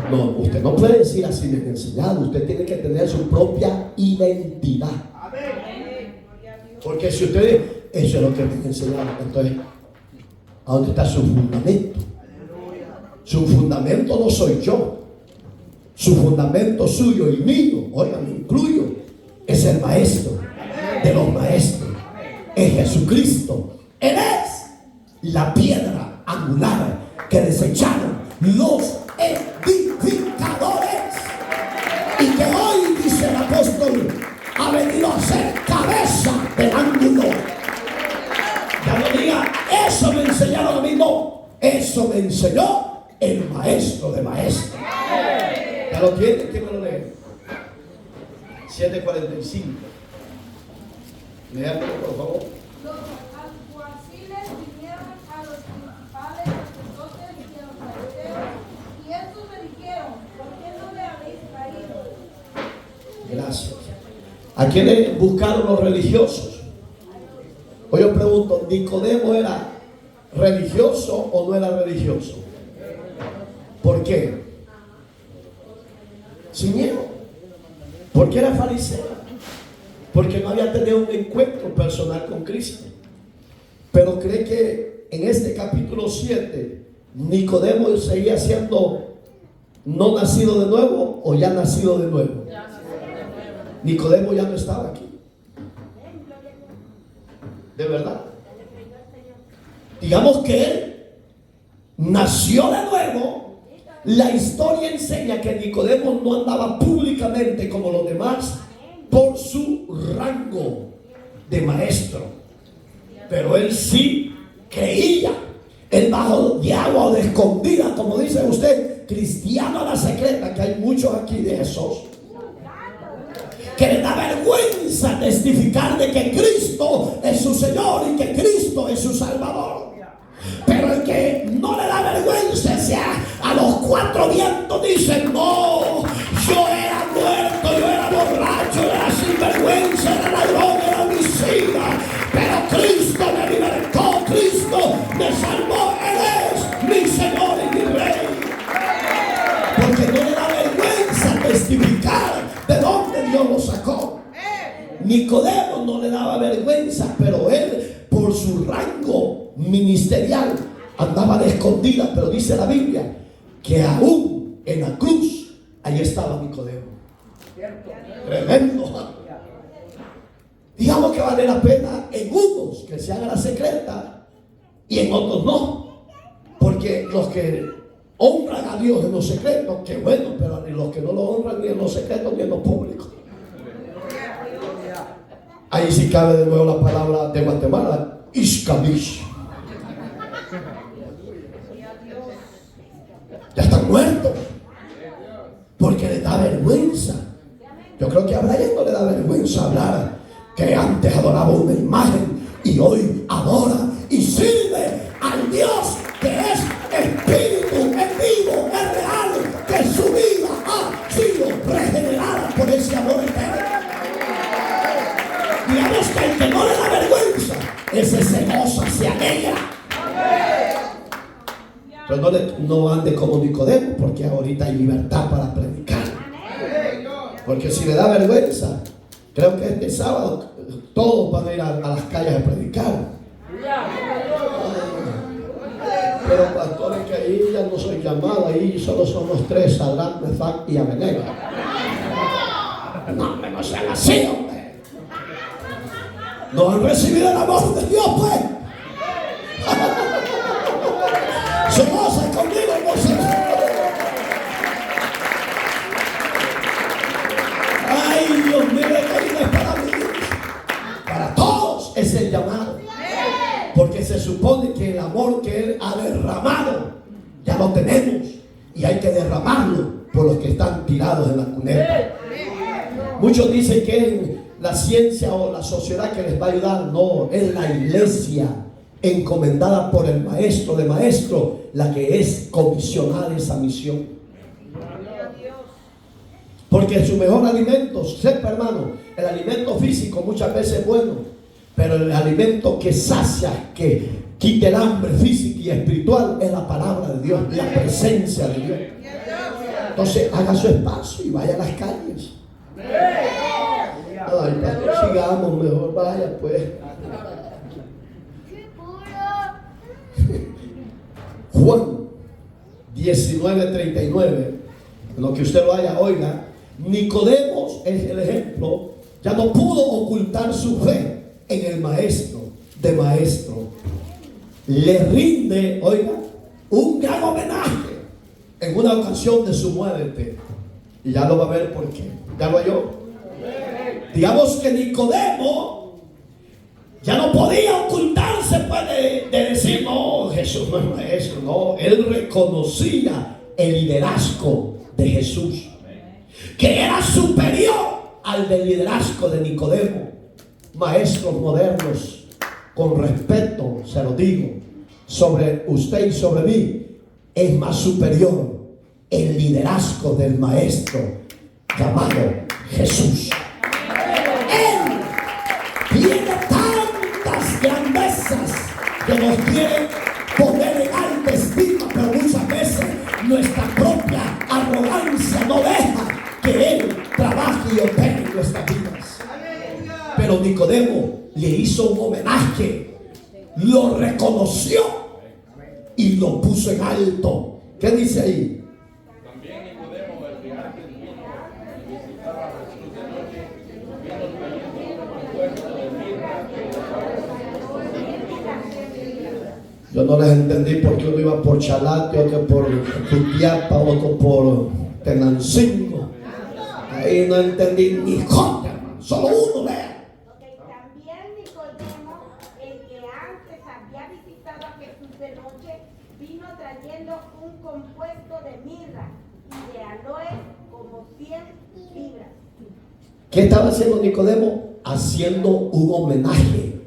No, usted no puede decir así me han enseñado. Usted tiene que tener su propia identidad. Porque si usted dice, eso es lo que me han enseñado, entonces, ¿a dónde está su fundamento? Su fundamento no soy yo. Su fundamento suyo y mío, oiga, me incluyo, es el Maestro de los maestros. Es Jesucristo. Él es la piedra angular que desecharon los edificadores. Y que hoy, dice el apóstol, ha venido a ser cabeza del ángulo. Ya no diga, eso me enseñaron a mí, no. Eso me enseñó el Maestro de maestros. ¿Ya lo tiene? ¿Quién me lo lee? 7:45. Léanlo, por favor. Los alguaciles vinieron a los principales sacerdotes y a los fariseos, y estos me dijeron, ¿por qué no le habéis traído? Gracias. ¿A quiénes buscaron los religiosos? Hoy yo pregunto, ¿Nicodemo era religioso o no era religioso? ¿Por qué? Sin miedo. ¿Por qué era fariseo? Porque no había tenido un encuentro personal con Cristo. Pero cree que en este capítulo 7 Nicodemo seguía siendo no nacido de nuevo o ya nacido de nuevo. Nicodemo ya no estaba aquí. De verdad. Digamos que él nació de nuevo. La historia enseña que Nicodemo no andaba públicamente como los demás por su rango de maestro, pero él sí creía el bajo de agua o de escondida, como dice usted, cristiano a la secreta, que hay muchos aquí de esos, que les da vergüenza testificar de que Cristo es su Señor y que Cristo es su Salvador. Pero el que no le da vergüenza, sea a los cuatro vientos dice: no, yo era muerto, yo era borracho, yo era sinvergüenza, era ladrón, era homicida, pero Cristo me libertó, Cristo me salvó, Él es mi Señor y mi Rey. Porque no le da vergüenza testificar de dónde Dios lo sacó. Nicodemo no le daba vergüenza, pero él, por su rango ministerial, andaba de escondida. Pero dice la Biblia que aún en la cruz ahí estaba Nicodemo. Tremendo. Digamos que vale la pena en unos que se hagan la secreta y en otros no, porque los que honran a Dios en los secretos, qué bueno, pero los que no lo honran ni en los secretos ni en los públicos. Ahí sí cabe de nuevo la palabra de Guatemala, Ishkamish. Ya están muertos porque les da vergüenza. Yo creo que a Brian no le da vergüenza hablar que antes adoraba una imagen y hoy adora y sirve al Dios que es espíritu, es vivo, es real, que su vida ha sido regenerada por ese amor eterno. Digamos que el que no le da vergüenza, ese se goza, se alegra. Pero no ande como Nicodemo, porque ahorita hay libertad para predicar. Porque si le da vergüenza, creo que este sábado todos van a ir a las calles a predicar. Pero pastores, que ahí ya no soy llamado, ahí solo somos tres: Sadrán, Mesach y Abednego. No sean así, hombre. No han recibido el amor de Dios, pues. Se gozan conmigo, hermosos. Ay, Dios mío, no es para mí. Para todos es el llamado. Porque se supone que el amor que Él ha derramado ya lo tenemos. Y hay que derramarlo por los que están tirados en la cuneta. Muchos dicen que es la ciencia o la sociedad que les va a ayudar. No, es la iglesia encomendada por el maestro de maestros la que es comisionada esa misión. Porque su mejor alimento, sepa hermano, el alimento físico muchas veces es bueno, pero el alimento que sacia, que quita el hambre física y espiritual, es la palabra de Dios, la presencia de Dios. Entonces haga su espacio y vaya a las calles. Ay, pastor, sigamos, mejor vaya pues. Juan 19:39, lo que usted lo haya, oiga. Nicodemo es el ejemplo. Ya no pudo ocultar su fe en el maestro de maestros. Le rinde, oiga, un gran homenaje en una ocasión de su muerte. Y ya lo va a ver por qué. ¿Ya lo halló? Digamos que Nicodemo ya no podía ocultarse pues, de decir: no, Jesús no es maestro. No, él reconocía el liderazgo de Jesús, que era superior al del liderazgo de Nicodemo. Maestros modernos, con respeto se lo digo, sobre usted y sobre mí, es más superior el liderazgo del maestro llamado Jesús. Él tiene tantas grandezas que nos quiere poner en alta estima, pero muchas veces nuestra propia arrogancia no deja que Él trabaje y opere en nuestras vidas. Pero Nicodemo le hizo un homenaje, lo reconoció y lo puso en alto. ¿Qué dice ahí? También Nicodemo, el que antes vino y visitaba a Jesús de noche, vino trayendo un cuerpo de mirra que Yo no les entendí por qué uno iba por Chalate, otro por Jutiapa, otro por Tenancingo. Ahí no entendí ni joder, hermano. Solo uno lea. También Nicodemo, el que antes había visitado a Jesús de noche, haciendo un compuesto de mirra y de aloe como 100 libras. ¿Qué estaba haciendo Nicodemo? Haciendo un homenaje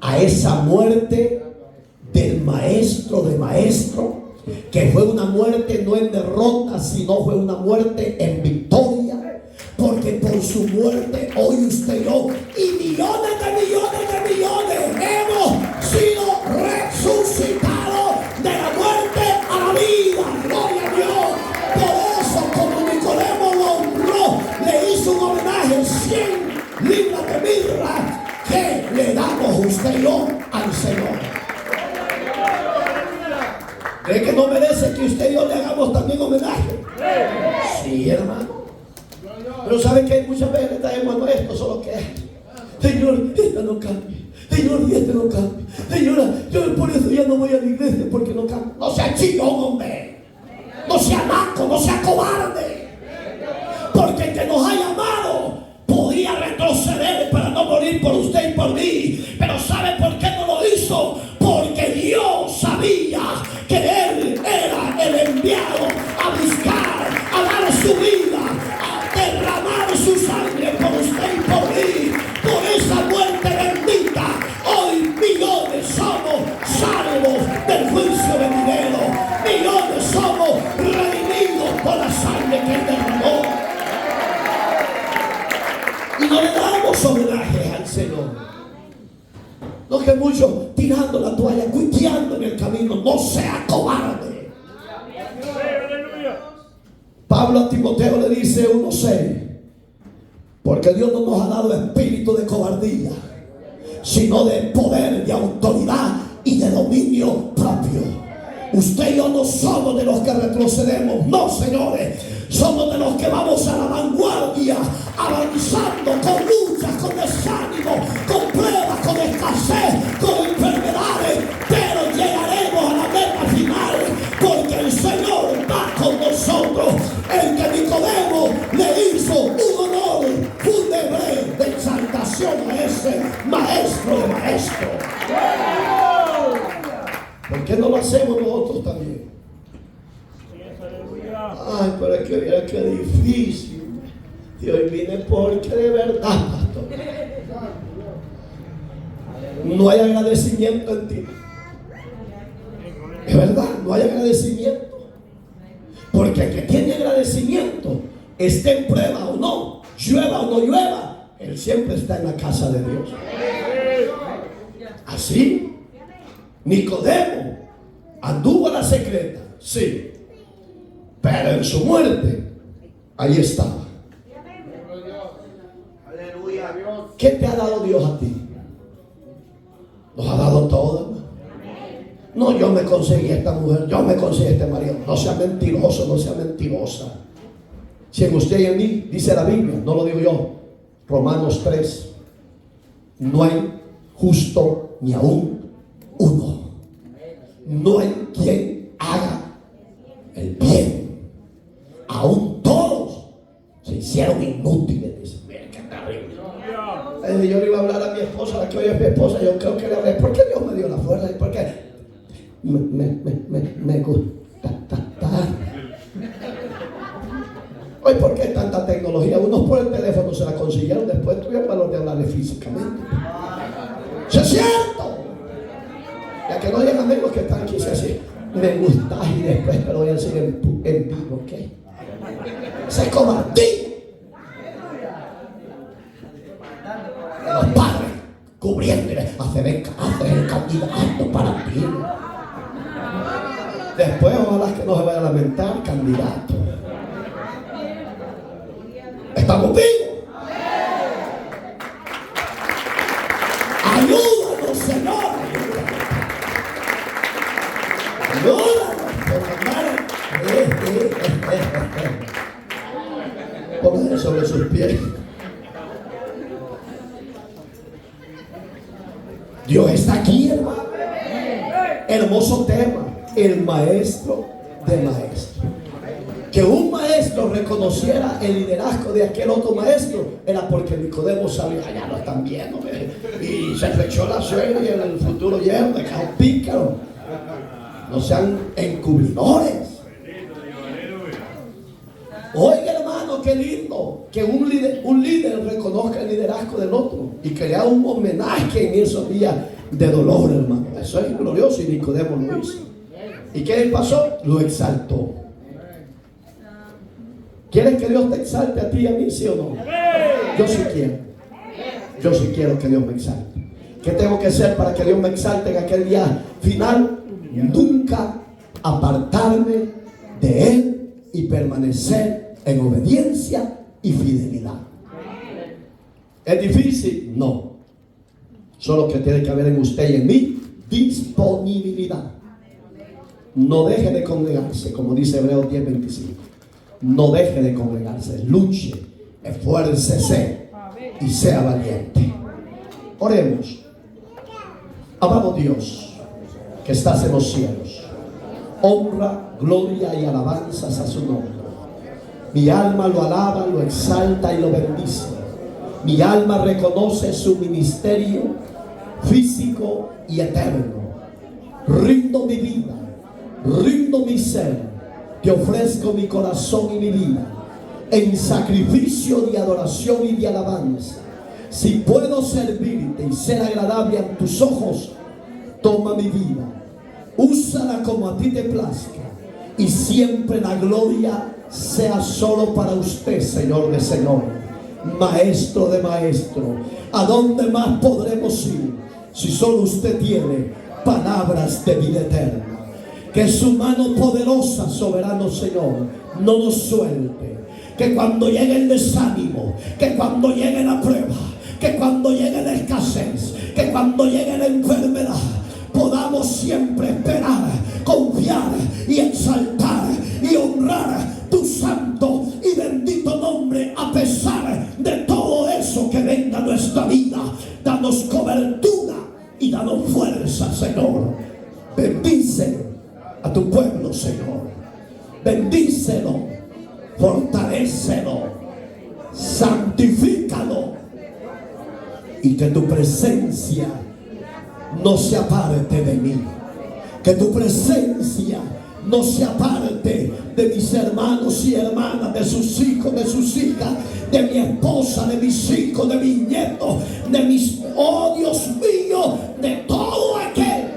a esa muerte del maestro de maestros, que fue una muerte no en derrota, sino fue una muerte en victoria, porque por su muerte hoy usted y yo y millones hemos sido resucitados de la muerte a la vida. Gloria a Dios. Por eso, como Nicodemo lo honró, le hizo un homenaje, 100 libras de mirra que le damos usted y yo al Señor. ¿Cree que no merece que usted y yo le hagamos también homenaje? Sí, hermano. Pero ¿sabe que muchas veces le traemos esto? Solo que, Señor, esta no cambie. Señor, este no cambie. Señora, yo por eso ya no voy a la iglesia, porque no cambia. No sea chillón, hombre. No sea naco, no sea cobarde. Porque el que nos ha llamado podía retroceder para no morir por usted y por mí. Pero ¿sabe por qué no lo hizo? Porque Dios sabía que Él era el enviado a buscar, a dar su vida, a derramar su sangre por usted y por mí. Por esa muerte bendita, hoy millones somos salvos del juicio venidero. Millones somos redimidos por la sangre que Él derramó. Y no le damos homenaje al Señor. No, que muchos tirando la toalla, cuiteando en el camino. No sea cobarde. Pablo a Timoteo le dice 1:6: porque Dios no nos ha dado espíritu de cobardía, sino de poder, de autoridad y de dominio propio. Usted y yo no somos de los que retrocedemos, no, señores. Somos de los que vamos a la vanguardia, avanzando con luchas, con desánimo, con pruebas, con escasez, con enfermedades, pero llegaremos a la meta final, porque el Señor va con nosotros. El que Nicodemo le hizo un honor fúnebre de exaltación a ese maestro de maestros. ¿Por qué no lo hacemos nosotros también? Ay, pero es que mira qué difícil. Y hoy vine porque de verdad, pastor, no hay agradecimiento en ti. Es verdad, no hay agradecimiento. Porque el que tiene agradecimiento, esté en prueba o no, llueva o no llueva, él siempre está en la casa de Dios. Así, Nicodemo anduvo a la secreta, sí, pero en su muerte, ahí estaba. ¿Qué te ha dado Dios a ti? Nos ha dado todo, hermano. No, yo me conseguí esta mujer, yo me conseguí este marido. No sea mentiroso, no sea mentirosa. Si en usted y en mí, dice la Biblia, no lo digo yo, Romanos 3, no hay justo ni aún uno. No hay quien haga el bien. Aún todos se hicieron inútiles. Dice, mira qué terrible. Yo le iba a hablar a mi esposa, la que hoy es mi esposa. Yo creo que le hablé, ¿por qué Dios me dio la fuerza? ¿Por qué? Me gusta. Hoy, ¿por qué tanta tecnología? Unos por el teléfono se la consiguieron, después tuvieron el valor de hablarle físicamente. ¡Sí es cierto! Ya que no llegan amigos que están aquí, se así, me gusta y después te lo voy a decir en vivo, ¿ok? Se cobardía. Los padres cubriéndole, hacer el candidato para ti. Después, ojalá que no se vaya a lamentar, candidato. Estamos vivos. Ayúdanos, Señor. Pónganse sobre sus pies. Dios está aquí, hermano. Hermoso tema. El maestro de maestros. Que un maestro reconociera el liderazgo de aquel otro maestro era porque Nicodemo sabía, ya lo están viendo, y se flechó la suegra y en el futuro yerno de cada pícaro. No sean encubridores. Oiga, hermano, qué lindo que un líder reconozca el liderazgo del otro y que le haga un homenaje en esos días de dolor, hermano. Eso es glorioso, y Nicodemo lo hizo. ¿Y qué le pasó? Lo exaltó. ¿Quieres que Dios te exalte a ti y a mí, sí o no? Yo sí quiero. Yo sí quiero que Dios me exalte. ¿Qué tengo que hacer para que Dios me exalte en aquel día final? Nunca apartarme de Él y permanecer en obediencia y fidelidad. ¿Es difícil? No. Solo que tiene que haber en usted y en mí disponibilidad. No deje de congregarse, como dice Hebreos 10:25. No deje de congregarse, luche, esfuércese y sea valiente. Oremos. Amado Dios, que estás en los cielos, honra, gloria y alabanzas a su nombre. Mi alma lo alaba, lo exalta y lo bendice. Mi alma reconoce su ministerio físico y eterno. Rindo mi vida, rindo mi ser, te ofrezco mi corazón y mi vida en sacrificio de adoración y de alabanza. Si puedo servirte y ser agradable a tus ojos, toma mi vida, úsala como a ti te plazca, y siempre la gloria sea solo para usted, Señor de señores, Maestro de maestros. ¿A dónde más podremos ir si solo usted tiene palabras de vida eterna? Que su mano poderosa, soberano Señor, no nos suelte. Que cuando llegue el desánimo, que cuando llegue la prueba, que cuando llegue la escasez, que cuando llegue la enfermedad, podamos siempre esperar, confiar y exaltar y honrar tu santo y bendito nombre a pesar de todo eso que venga a nuestra vida. Danos cobertura y danos fuerza, Señor. Bendice a tu pueblo, Señor. Bendícelo, fortalécelo, santifícalo, y que tu presencia no se aparte de mí. Que tu presencia no se aparte de mis hermanos y hermanas, de sus hijos, de sus hijas, de mi esposa, de mis hijos, de mis nietos, de mis, oh Dios mío, de todo aquel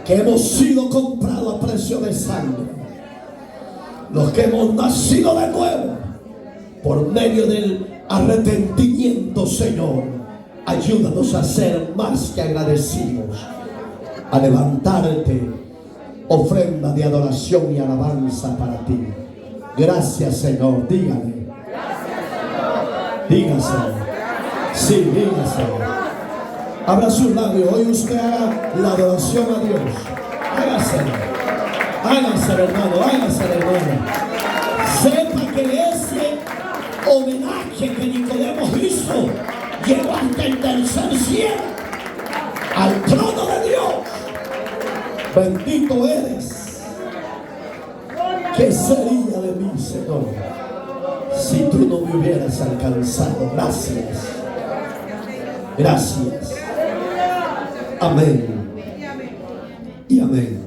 que hemos sido comprados a precio de sangre. Los que hemos nacido de nuevo por medio del arrepentimiento, Señor, ayúdanos a ser más que agradecidos, a levantarte ofrenda de adoración y alabanza para ti. Gracias, Señor. Dígale. Dígaselo. Sí, dígaselo. Abra sus labios. Hoy usted haga la adoración a Dios. Hágaselo. Hágaselo, hermano. Hágaselo, hermano. Sepa que ese homenaje que Nicodemo hizo llegó hasta el tercer cielo, al trono de Dios. Bendito eres. ¿Qué sería de mí, Señor, si tú no me hubieras alcanzado? Gracias. Gracias. Amén. Y amén.